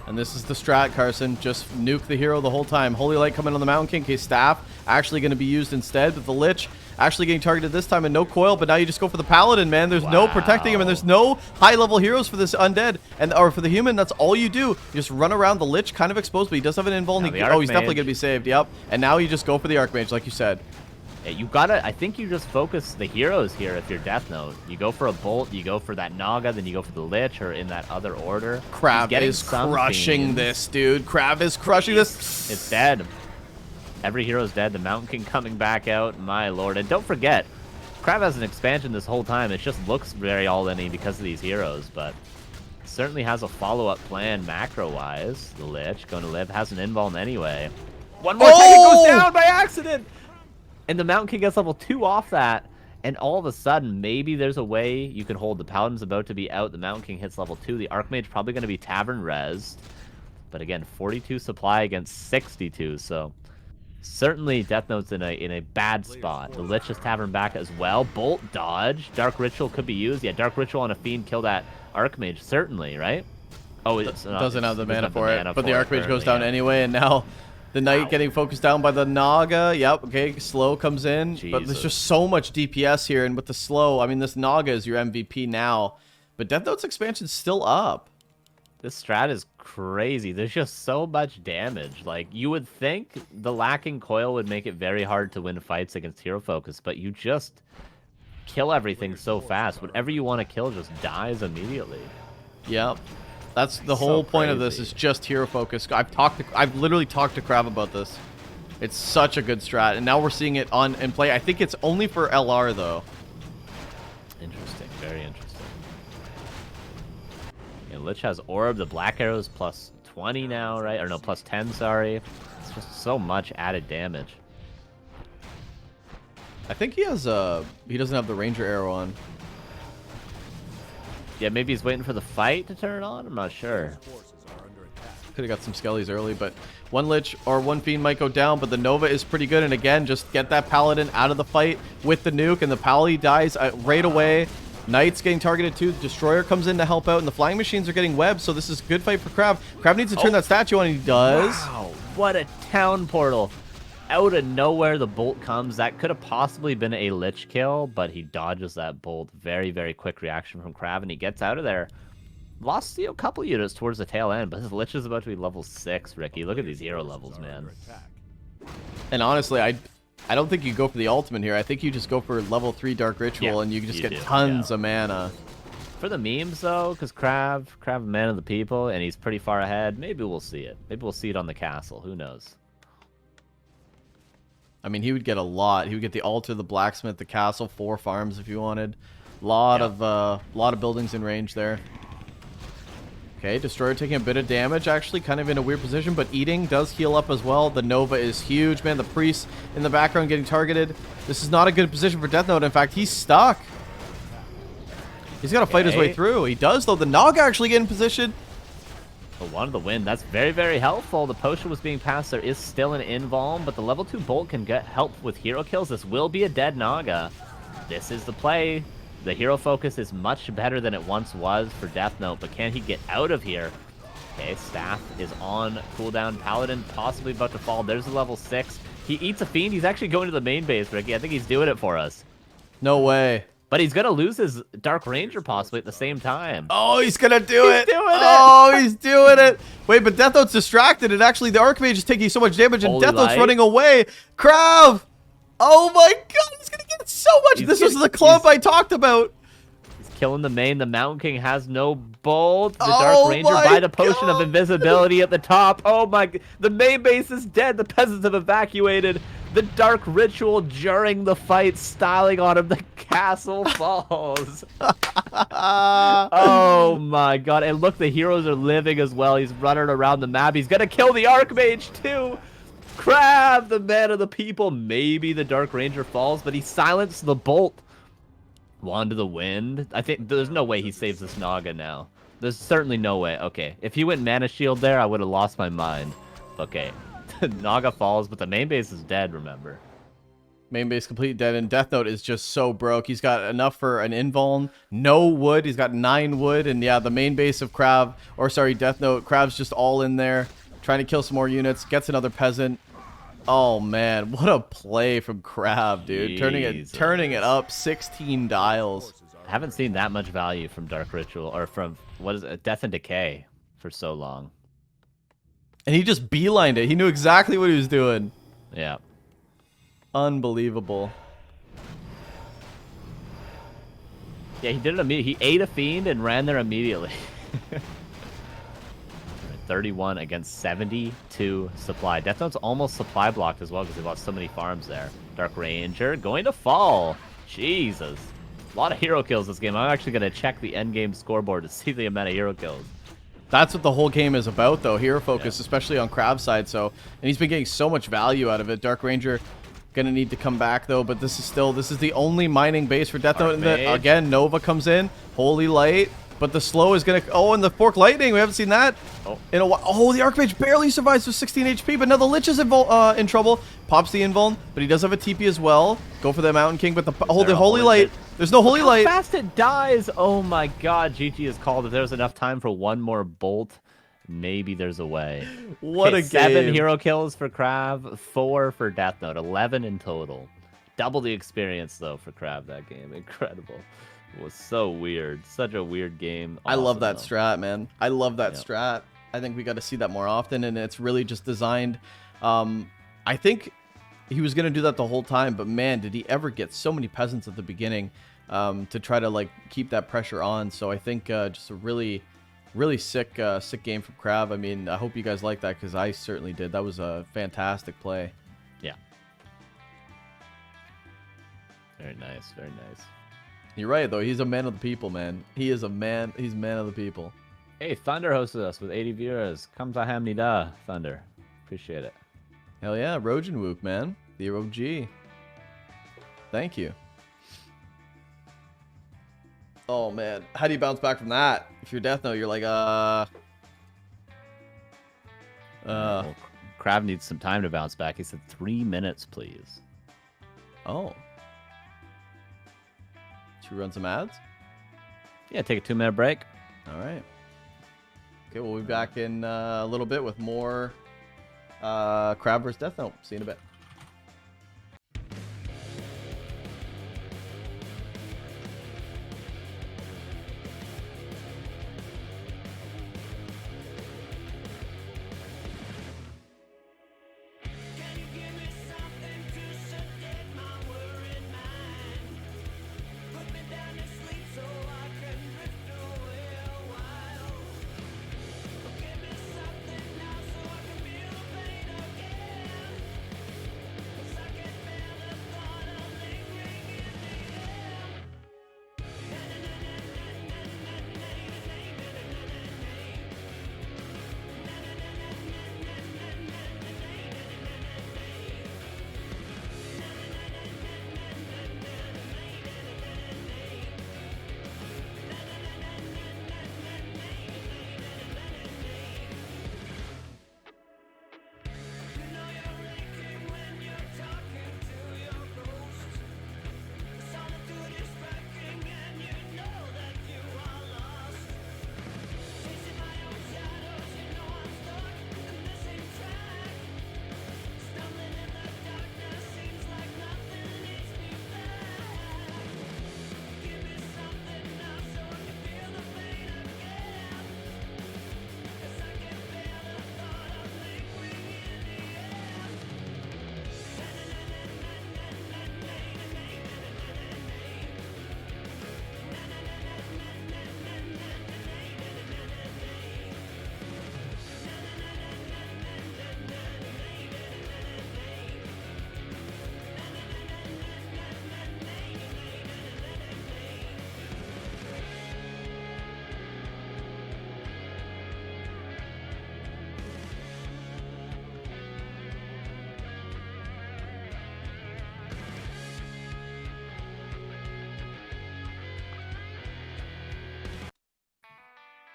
And this is the strat, Carson. Just nuke the hero the whole time. Holy Light coming on the Mountain King. Okay, staff actually going to be used instead. But the Lich actually getting targeted this time and no coil. But now you just go for the Paladin, man. There's no protecting him. And there's no high-level heroes for this undead. Or for the human, that's all you do. You just run around. The Lich kind of exposed, but he does have an invuln. Oh, he's definitely going to be saved. Yep. And now you just go for the Archmage, like you said. Yeah, you gotta, I think you just focus the heroes here if you're Deathnote. You go for a Bolt, you go for that Naga, then you go for the Lich, or in that other order. KraV is crushing this, dude. KraV is crushing this. It's dead. Every hero's dead. The Mountain King coming back out, my lord. And don't forget, KraV has an expansion this whole time. It just looks very all-in because of these heroes, but certainly has a follow-up plan macro-wise. The Lich going to live, has an invuln anyway. One more second goes down by accident! And the Mountain King gets level 2 off that, and all of a sudden, maybe there's a way you can hold. The Paladin's about to be out. The Mountain King hits level 2. The Archmage probably going to be Tavern Res. But again, 42 supply against 62, so certainly Deathnote's in a bad spot. The Lich is Tavern back as well. Bolt dodge. Dark Ritual could be used. Yeah, Dark Ritual on a Fiend kill that Archmage, certainly, right? Oh, it doesn't have the mana for it, but the Archmage goes down anyway, and now the Knight getting focused down by the Naga. Yep, okay, slow comes in. Jesus. But there's just so much DPS here, and with the slow, I mean, this Naga is your MVP now. But Deathnote's expansion's still up. This strat is crazy. There's just so much damage. Like, you would think the lacking coil would make it very hard to win fights against Hero Focus, but you just kill everything so fast. Whatever you want to kill just dies immediately. Yep. That's the whole point of this, is just hero focus. I've literally talked to KraV about this. It's such a good strat, and now we're seeing it in play. I think it's only for LR though. Interesting, very interesting. And Lich has Orb, the Black Arrows plus 20 now, right? Or no, plus 10, sorry. It's just so much added damage. I think he doesn't have the Ranger arrow on. Yeah, maybe he's waiting for the fight to turn on? I'm not sure. Could have got some skellies early, but one Lich or one Fiend might go down, but the Nova is pretty good. And again, just get that Paladin out of the fight with the nuke, and the Pally dies right away. Knight's getting targeted too. The Destroyer comes in to help out, and the Flying Machines are getting webbed, so this is a good fight for KraV. KraV needs to turn that statue on, and he does. Wow, what a town portal. Out of nowhere, the bolt comes. That could have possibly been a Lich kill, but he dodges that bolt. Very, very quick reaction from KraV, and he gets out of there. Lost a couple units towards the tail end, but his Lich is about to be level 6, Ricky. Look at these hero levels, man. And honestly, I don't think you go for the ultimate here. I think you just go for level 3 Dark Ritual, and you just get tons of mana. For the memes, though, because KraV a man of the people, and he's pretty far ahead, maybe we'll see it. Maybe we'll see it on the castle. Who knows? I mean, he would get a lot. He would get the altar, the blacksmith, the castle, 4 farms if you wanted. Lot of buildings in range there. Okay, Destroyer taking a bit of damage, actually, kind of in a weird position, but eating does heal up as well. The Nova is huge, man. The priest in the background getting targeted. This is not a good position for Deathnote. In fact, he's stuck. He's got to fight his way through. He does, though. The Naga actually get in position. But one of the win. That's very, very helpful. The potion was being passed. There is still an invuln, but the level 2 bolt can get help with hero kills. This will be a dead Naga. This is the play. The hero focus is much better than it once was for Deathnote, but can he get out of here? Okay, staff is on cooldown. Paladin possibly about to fall. There's a level 6. He eats a Fiend. He's actually going to the main base, Ricky. I think he's doing it for us. No way. But he's going to lose his Dark Ranger possibly at the same time. Oh, he's going to do it. Oh, he's doing it. Wait, but Deathnote's distracted, and actually the Archmage is taking so much damage, and Deathnote's running away. KraV! Oh my god, he's going to get so much. This was the clump I talked about. He's killing the main. The Mountain King has no bolt. The Dark Ranger by the potion of invisibility at the top. Oh my, the main base is dead. The peasants have evacuated. The Dark Ritual during the fight, styling on him. The castle falls. Oh my god. And look, the heroes are living as well. He's running around the map. He's going to kill the Archmage too. KraV, the man of the people. Maybe the Dark Ranger falls, but he silenced the bolt. Wand of the Wind. I think there's no way he saves this Naga now. There's certainly no way. Okay, if he went Mana Shield there, I would have lost my mind. Okay, Naga falls, but the main base is dead, remember. Main base completely dead, and Deathnote is just so broke. He's got enough for an invuln, no wood. He's got 9 wood, and yeah, the main base of KraV, or sorry, Deathnote, KraV's just all in there, trying to kill some more units, gets another peasant. Oh man, what a play from KraV, dude. Turning it up 16 dials. I haven't seen that much value from Dark Ritual, or from, what is it, Death and Decay for so long. And he just beelined it. He knew exactly what he was doing. Yeah. Unbelievable. Yeah, he did it immediately. He ate a fiend and ran there immediately. 31 against 72 supply. Deathnote's almost supply blocked as well because they lost so many farms there. Dark Ranger going to fall. Jesus. A lot of hero kills this game. I'm actually going to check the end game scoreboard to see the amount of hero kills. That's what the whole game is about, though. Hero focus, Yeah. especially on KraV's side. So, and he's been getting so much value out of it. Dark Ranger gonna need to come back though, but this is the only mining base for Deathnote. And then again, Nova comes in, Holy Light, but the slow is gonna. Oh, and the Fork Lightning, we haven't seen that in a while. Oh, the Archmage barely survives with 16 HP, but now the Lich is in trouble. Pops the invuln, but he does have a TP as well. Go for the Mountain King, but the Holy Light. There's no Holy Light. How fast it dies! Oh my God, GG is called. If there's enough time for one more bolt, maybe there's a way. What a game. 7 hero kills for KraV, 4 for Deathnote, 11 in total. Double the experience though for KraV that game. Incredible. It was so weird. Such a weird game. I love that though. strat, man. I love that strat. I think we got to see that more often, and it's really just designed. I think he was going to do that the whole time, but man, did he ever get so many peasants at the beginning to try to like keep that pressure on. So I think just a really sick game from KraV. I mean, I hope you guys like that because I certainly did. That was a fantastic play. Yeah. Very nice. Very nice. You're right, though. He's a man of the people, man. He is a man. He's man of the people. Hey, Thunder hosted us with 80 viewers. Kamsahamnida, Thunder. Appreciate it. Hell yeah, Rojanwook, man. The OG. Thank you. Oh, man. How do you bounce back from that? If you're Deathnote, you're like, Well, KraV needs some time to bounce back. He said 3 minutes, please. Oh. Should we run some ads? Yeah, take a 2-minute break. All right. Okay, we'll be back in a little bit with more KraV vs. Deathnote. See you in a bit.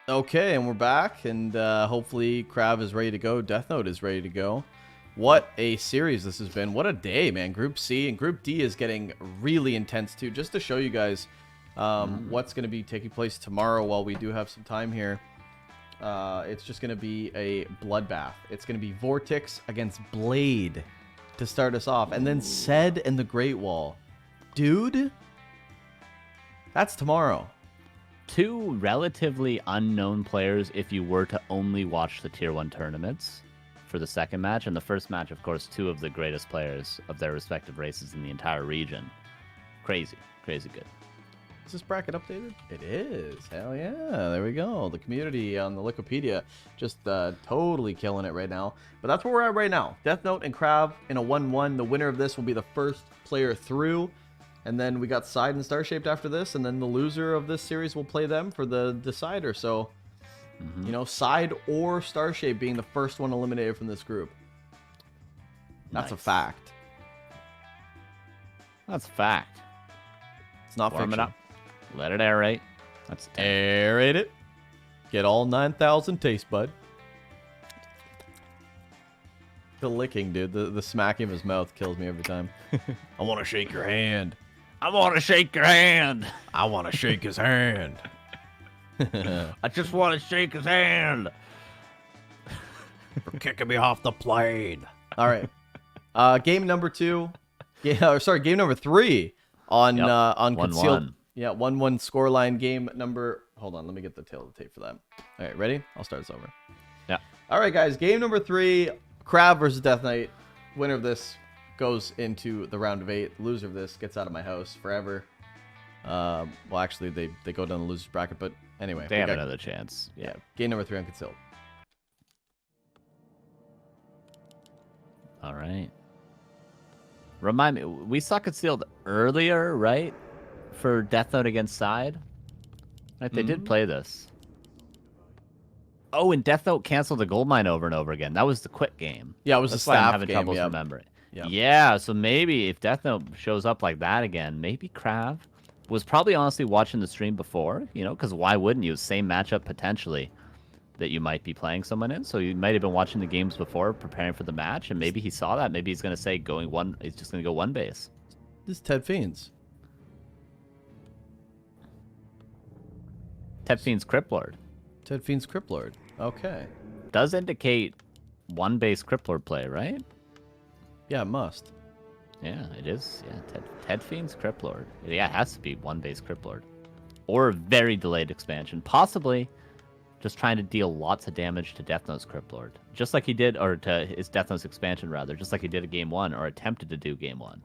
Okay, and we're back, and hopefully KraV is ready to go. Deathnote is ready to go. What a series this has been. What a day, man. Group C and Group D is getting really intense, too. Just to show you guys what's going to be taking place tomorrow while we do have some time here. It's just going to be a bloodbath. It's going to be Vortex against Blade to start us off. And then Sed and the Great Wall. Dude, that's tomorrow. Two relatively unknown players if you were to only watch the Tier 1 tournaments for the second match. And the first match, of course, two of the greatest players of their respective races in the entire region. Crazy. Crazy good. Is this bracket updated? It is. Hell yeah. There we go. The community on the Wikipedia just totally killing it right now. But that's where we're at right now. Deathnote and KraV in a 1-1. The winner of this will be the first player through. And then we got Side and Star-Shaped after this. And then the loser of this series will play them for the decider. So, you know, Side or Star-Shaped being the first one eliminated from this group. That's a fact. That's a fact. It's not Warm fiction. it up. Let it aerate. That's Aerate it. Get all 9,000 taste bud. The licking, dude. The smacking of his mouth kills me every time. I want to shake your hand. I want to shake your hand. I want to shake his hand. I just want to shake his hand. For kicking me off the plane. All right. Game number 2. Yeah, or sorry, game number 3 on on 1-1. concealed. Yeah, 1-1 scoreline. Game number. Hold on, let me get the tail of the tape for that. All right, ready? I'll start this over. Yeah. All right, guys. Game number 3. KraV versus Deathnote. Winner of this goes into the round of 8. Loser of this gets out of my house forever. Well, actually, they go down the loser's bracket, but anyway. They have another chance. Yeah. Game number 3 on concealed. All right. Remind me, we saw concealed earlier, right? For Deathnote against Side. Right, they did play this. Oh, and Deathnote canceled the gold mine over and over again. That was the quit game. Yeah, it was That's the why I'm staff having game. troubles Yeah. remembering. Yeah. Yeah, so maybe if Deathnote shows up like that again, maybe KraV was probably honestly watching the stream before, you know, because why wouldn't you? Same matchup potentially that you might be playing someone in. So you might have been watching the games before, preparing for the match, and maybe he saw that. Maybe he's going to say he's just going to go one base. This is Ted Fiends. Ted Fiends Crypt Lord. Ted Fiends Crypt Lord. Okay. Does indicate one base Crypt Lord play, right? Yeah, it must. Yeah, it is. Yeah, Ted Fiends Crypt Lord. Yeah, it has to be one base Crypt Lord. Or very delayed expansion. Possibly just trying to deal lots of damage to Deathnote's Crypt Lord. Just like he did, or to his Deathnote's expansion, rather. Just like he did at Game 1, or attempted to do Game 1.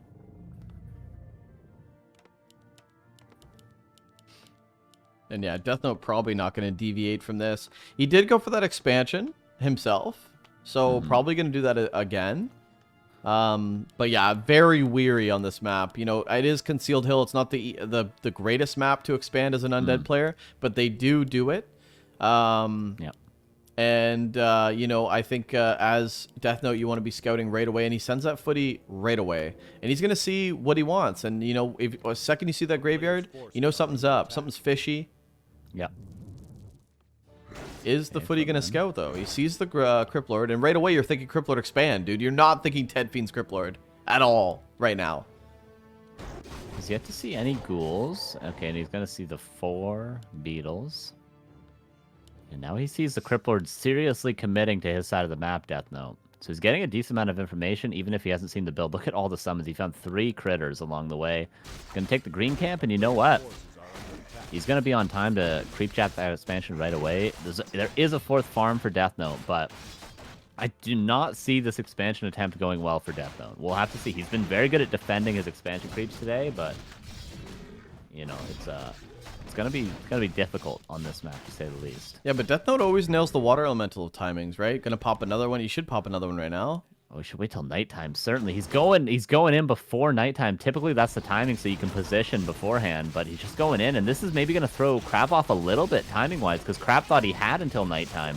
And yeah, Deathnote probably not going to deviate from this. He did go for that expansion himself, so probably going to do that again. But yeah, very weary on this map. You know, it is Concealed Hill. It's not the greatest map to expand as an undead player, but they do it. Yeah. And you know, I think as Deathnote, you want to be scouting right away, and he sends that footy right away, and he's gonna see what he wants. And you know, if a second you see that graveyard, you know something's up, something's fishy. Yeah. Is the footy gonna scout though? He sees the Crypt Lord, and right away you're thinking Crypt Lord expand, dude. You're not thinking Ted Fiends Crypt Lord at all right now. He's yet to see any ghouls. Okay, and he's gonna see the 4 beetles. And now he sees the Crypt Lord seriously committing to his side of the map, Deathnote. So he's getting a decent amount of information, even if he hasn't seen the build. Look at all the summons. He found 3 critters along the way. Gonna take the green camp, and you know what? He's gonna be on time to creep jack that expansion right away. There is a 4th farm for Deathnote, but I do not see this expansion attempt going well for Deathnote. We'll have to see. He's been very good at defending his expansion creeps today, but you know, it's gonna be difficult on this map, to say the least. Yeah, but Deathnote always nails the water elemental timings, right? Gonna pop another one. You should pop another one right now. Oh, we should wait till nighttime. Certainly, he's going in before nighttime. Typically, that's the timing, so you can position beforehand. But he's just going in, and this is maybe gonna throw KraV off a little bit timing-wise, because KraV thought he had until nighttime.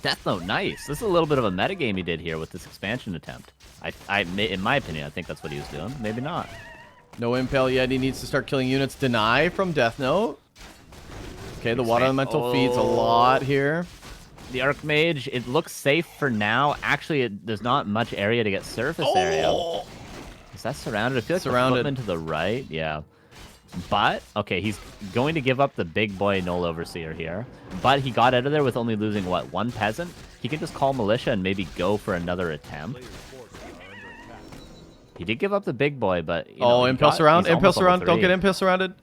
Deathnote, nice. This is a little bit of a metagame he did here with this expansion attempt. In my opinion, I think that's what he was doing. Maybe not. No impale yet. He needs to start killing units. Deny from Deathnote. Okay, the water elemental feeds a lot here. The Archmage, it looks safe for now. Actually, there's not much area to get surface area. Is that surrounded? I feel like Surrounded. the footman to the right. Yeah. But, okay, he's going to give up the big boy Null Overseer here. But he got out of there with only losing, what, 1 peasant? He can just call Militia and maybe go for another attempt. He did give up the big boy, but, you know, Impulse around. he's Impulse almost level around. Don't 3. get impulse surrounded.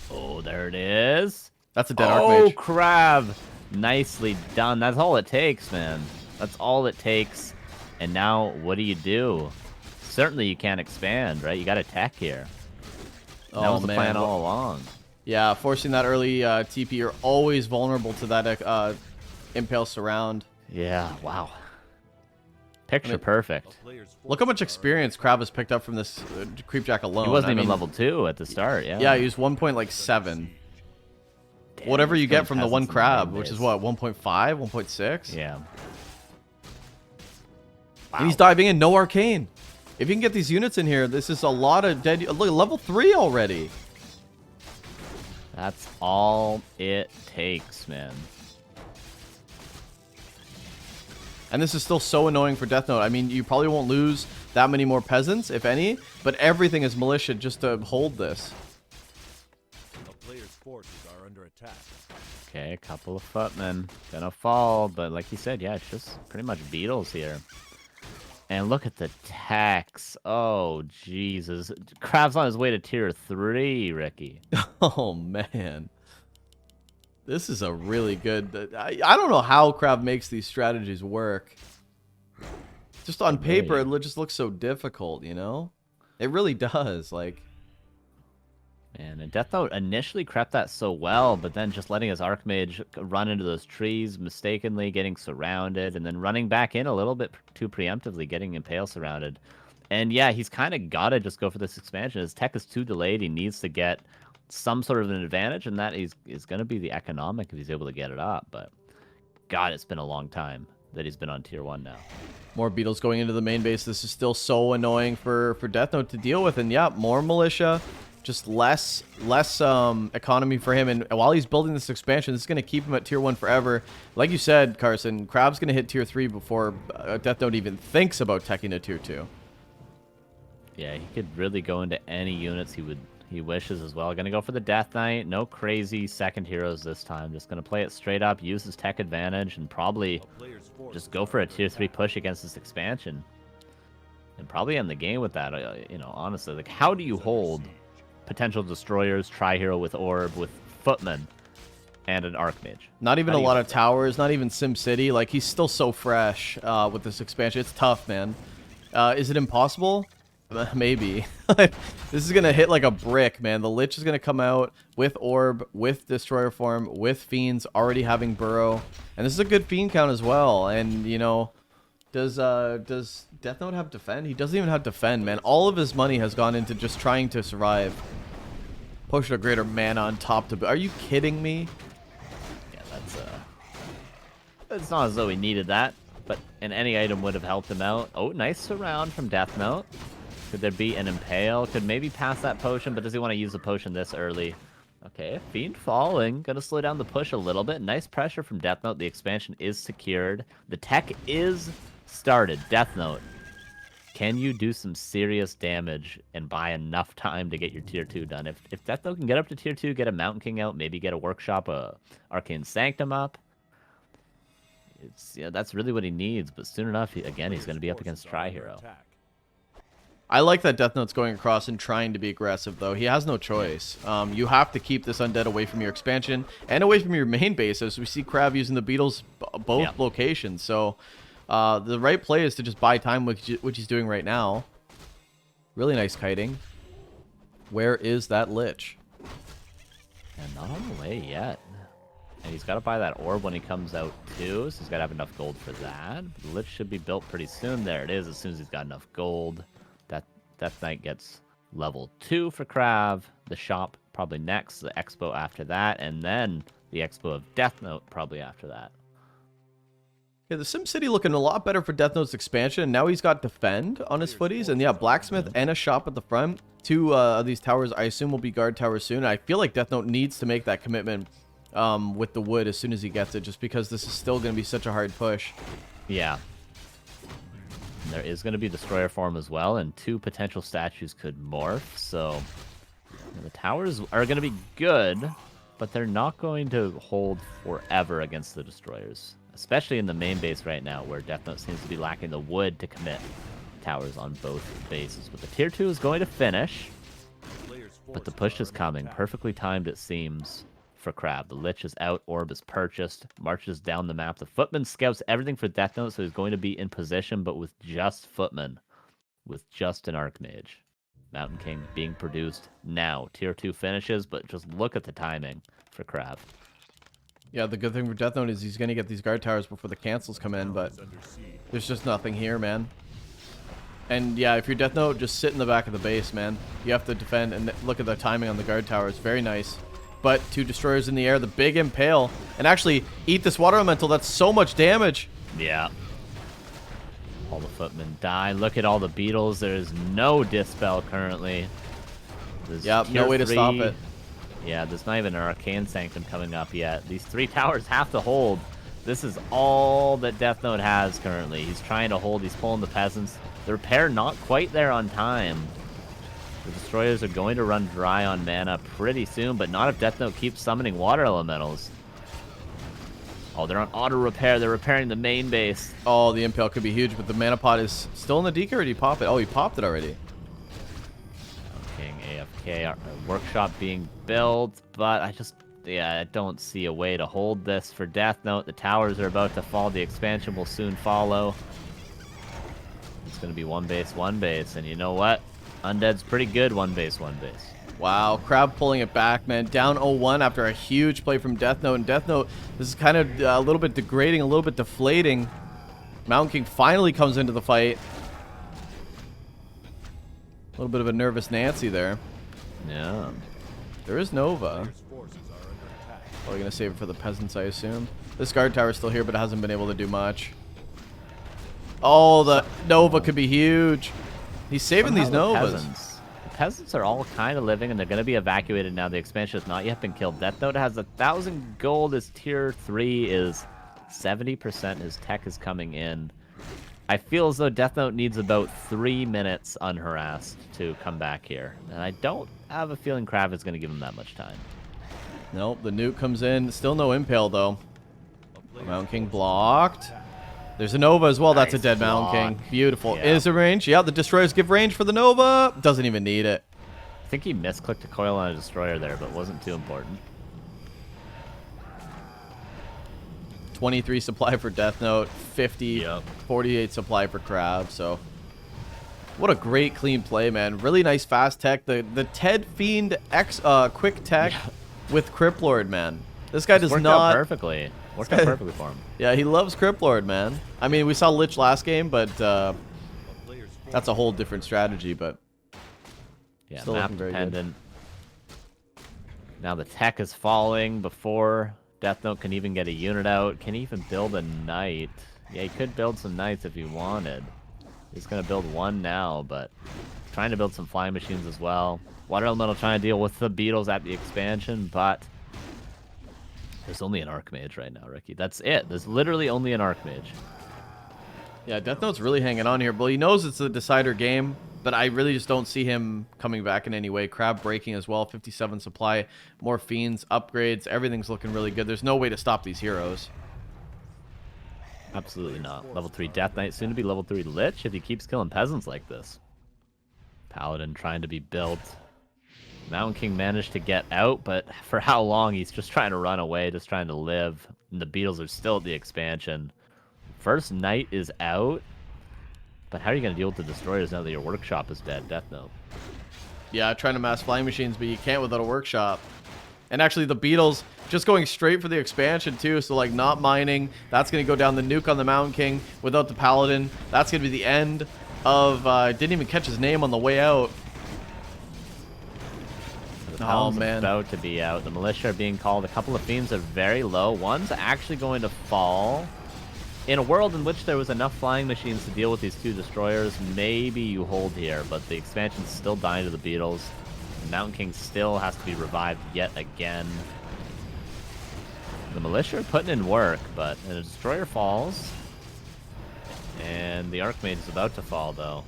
Oh, there it is. That's a dead Oh, Archmage. KraV. Nicely done. That's all it takes, man. That's all it takes. And now, what do? Certainly you can't expand, right? You got to tech here. That was the plan all along. Yeah, forcing that early TP. You're always vulnerable to that Impale Surround. Yeah, wow. Picture perfect. Look how much experience KraV has picked up from this Creepjack alone. He wasn't even level 2 at the start, yeah. Yeah, he was 1.7. Whatever you get from the one KraV, which is what, 1.5, 1.6? Yeah. Wow. And he's diving in, no arcane. If you can get these units in here, this is a lot of dead. Look, level 3 already. That's all it takes, man. And this is still so annoying for Deathnote. I mean, you probably won't lose that many more peasants, if any, but everything is militia just to hold this. A player's forces are under attack. Okay, a couple of footmen. Gonna fall, but like you said, yeah, it's just pretty much Beetles here. And look at the tax. Oh, Jesus. KraV's on his way to tier 3, Ricky. Oh, man. This is a really good... I don't know how KraV makes these strategies work. Just on paper, it just looks so difficult, you know? It really does, like... And Deathnote initially crept that so well, but then just letting his Archmage run into those trees mistakenly, getting surrounded, and then running back in a little bit too preemptively, getting Impale surrounded. And yeah, he's kind of got to just go for this expansion. His tech is too delayed. He needs to get some sort of an advantage, and that is going to be the economic if he's able to get it up. But God, it's been a long time that he's been on tier 1 now. More Beetles going into the main base. This is still so annoying for Deathnote to deal with. And yeah, more militia. Just less economy for him, and while he's building this expansion, this is going to keep him at tier 1 forever. Like you said, Carson, KraV's going to hit tier 3 before Deathnote even thinks about teching to tier 2. Yeah, he could really go into any units he wishes as well. Gonna go for the Death Knight. No crazy second heroes this time. Just gonna play it straight up, use his tech advantage, and probably just go for a tier 3 push against this expansion, and probably end the game with that. You know, honestly, like, how do you hold potential destroyers, tri-hero with orb, with footmen, and an Archmage? Not even a lot of towers, not even Sim City. Like, he's still so fresh with this expansion. It's tough, man. Is it impossible? Maybe. This is going to hit like a brick, man. The Lich is going to come out with orb, with destroyer form, with fiends, already having burrow. And this is a good fiend count as well. And, you know, does Deathnote have defend? He doesn't even have defend, man. All of his money has gone into just trying to survive. Potion of greater mana on top to... Are you kidding me? Yeah, it's not as though he needed that, but any item would have helped him out. Oh, nice surround from Deathnote. Could there be an Impale? Could maybe pass that potion, but does he want to use the potion this early? Okay, Fiend falling. Gonna slow down the push a little bit. Nice pressure from Deathnote. The expansion is secured. The tech is started. Deathnote, can you do some serious damage and buy enough time to get your tier 2 done? If Deathnote can get up to tier 2, get a Mountain King out, maybe get a Workshop, Arcane Sanctum up. That's really what he needs. But soon enough, again, he's going to be up against Tri-Hero. I like that Deathnote's going across and trying to be aggressive, though. He has no choice. You have to keep this Undead away from your expansion and away from your main base, as we see KraV using the Beetles both locations. So the right play is to just buy time, which he's doing right now. Really nice kiting. Where is that Lich? And not on the way yet. And he's got to buy that orb when he comes out, too. So he's got to have enough gold for that. The Lich should be built pretty soon. There it is, as soon as he's got enough gold. Death Knight gets level 2 for KraV. The shop probably next. The expo after that. And then the expo of Deathnote probably after that. Yeah, the SimCity looking a lot better for Deathnote's expansion. Now he's got defend on his footies. And yeah, blacksmith and a shop at the front. Two of these towers I assume will be guard towers soon. I feel like Deathnote needs to make that commitment with the wood as soon as he gets it, just because this is still going to be such a hard push. Yeah. And there is going to be Destroyer form as well, and 2 potential statues could morph, so the towers are going to be good, but they're not going to hold forever against the Destroyers, especially in the main base right now, where Deathnote seems to be lacking the wood to commit towers on both bases. But the tier 2 is going to finish, but the push is coming. Perfectly timed, it seems, for KraV. The Lich is out, Orb is purchased, marches down the map. The Footman scouts everything for Deathnote, so he's going to be in position, but with just Footman, with just an Archmage. Mountain King being produced now. Tier 2 finishes, but just look at the timing for KraV. Yeah, the good thing for Deathnote is he's going to get these guard towers before the cancels come in, but there's just nothing here, man. And yeah, if you're Deathnote, just sit in the back of the base, man. You have to defend, and look at the timing on the guard towers. Very nice. But 2 destroyers in the air, the big impale, and actually eat this water elemental. That's so much damage. Yeah. All the footmen die. Look at all the beetles. There's no dispel currently. Yep, no way to stop it. Yeah, there's not even an Arcane Sanctum coming up yet. These 3 towers have to hold. This is all that Deathnote has currently. He's trying to hold. He's pulling the peasants. The repair not quite there on time. The destroyers are going to run dry on mana pretty soon, but not if Deathnote keeps summoning water elementals. Oh, they're on auto repair. They're repairing the main base. Oh, the impale could be huge, but the mana pot is still in the DK, or did he pop it? Oh, he popped it already. King AFK, workshop being built, but I don't see a way to hold this for Deathnote. The towers are about to fall. The expansion will soon follow. It's going to be one base, and you know what? Undead's pretty good, one base. Wow, KraV pulling it back, man. Down 0-1 after a huge play from Deathnote. And Deathnote, this is kind of a little bit degrading, a little bit deflating. Mountain King finally comes into the fight. A little bit of a nervous Nancy there. Yeah. There is Nova. Probably going to save it for the peasants, I assume. This guard tower is still here, but it hasn't been able to do much. Oh, the Nova could be huge. He's saving these Novas. The peasants are all kind of living, and they're going to be evacuated now. The expansion has not yet been killed. Deathnote has 1,000 gold. His tier 3 is 70%. His tech is coming in. I feel as though Deathnote needs about 3 minutes unharassed to come back here. And I don't have a feeling KraV is going to give him that much time. Nope, the nuke comes in. Still no impale, though. Mountain King blocked. There's a Nova as well. Nice That's a dead block. Mountain King. Beautiful. Yeah. Is there range? Yeah, the destroyers give range for the Nova. Doesn't even need it. I think he misclicked a coil on a destroyer there, but wasn't too important. 23 supply for Deathnote. 50, Yep. 48 supply for KraV. So, what a great clean play, man. Really nice fast tech. The Ted Fiend quick tech with Crypt Lord, man. This guy does Worked not... out perfectly. Worked out perfectly for him. Yeah, he loves Crypt Lord, man. I mean, we saw Lich last game, but that's a whole different strategy, but Yeah, still map looking very dependent. Now the tech is falling before Deathnote can even get a unit out. Can he even build a knight? Yeah, he could build some knights if he wanted. He's going to build one now, but trying to build some flying machines as well. Water Elemental trying to deal with the beetles at the expansion, but there's only an Archmage right now, Ricky. That's it. There's literally only an Archmage. Yeah, Deathnote's really hanging on here. Well, he knows it's a decider game, but I really just don't see him coming back in any way. KraV breaking as well, 57 supply, more fiends, upgrades, everything's looking really good. There's no way to stop these heroes. Absolutely not. Level 3 Death Knight, soon to be level 3 Lich if he keeps killing peasants like this. Paladin trying to be built. Mountain King managed to get out, but for how long? He's just trying to run away, just trying to live. And the beetles are still at the expansion. First Knight is out. But how are you going to deal with the destroyers now that your workshop is dead, Deathnote? Yeah, trying to mass flying machines, but you can't without a workshop. And actually, the beetles just going straight for the expansion, too. So, like, not mining. That's going to go down the nuke on the Mountain King without the Paladin. That's going to be the end of... didn't even catch his name on the way out. The Paladin's about to be out. The militia are being called. A couple of fiends are very low. One's actually going to fall. In a world in which there was enough flying machines to deal with these 2 destroyers, maybe you hold here, but the expansion's still dying to the beetles. The Mountain King still has to be revived yet again. The militia are putting in work, but the destroyer falls. And the Archmage is about to fall, though.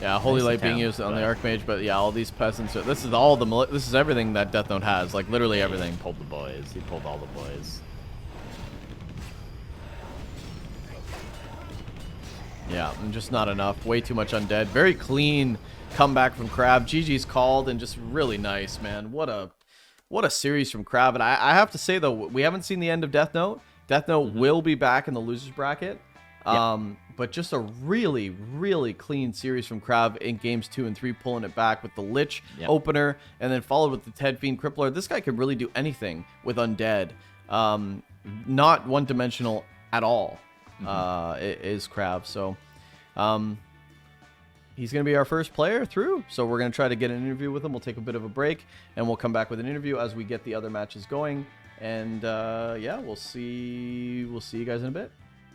Yeah, Holy Nice Light being attempt, used on the but- Archmage, but yeah, all these peasants. This is all the. This is everything that Deathnote has, like literally everything. He pulled the boys. He pulled all the boys. Yeah, and just not enough. Way too much undead. Very clean comeback from KraV. GG's called and just really nice, man. What a series from KraV. And I have to say though, we haven't seen the end of Deathnote. Deathnote will be back in the losers bracket. But just a really, really clean series from KraV in games 2 and 3, pulling it back with the Lich opener, and then followed with the Ted Fiend Crippler. This guy could really do anything with undead. Not one-dimensional at all. Is KraV. So he's going to be our first player through. So we're going to try to get an interview with him. We'll take a bit of a break, and we'll come back with an interview as we get the other matches going. And yeah, we'll see you guys in a bit.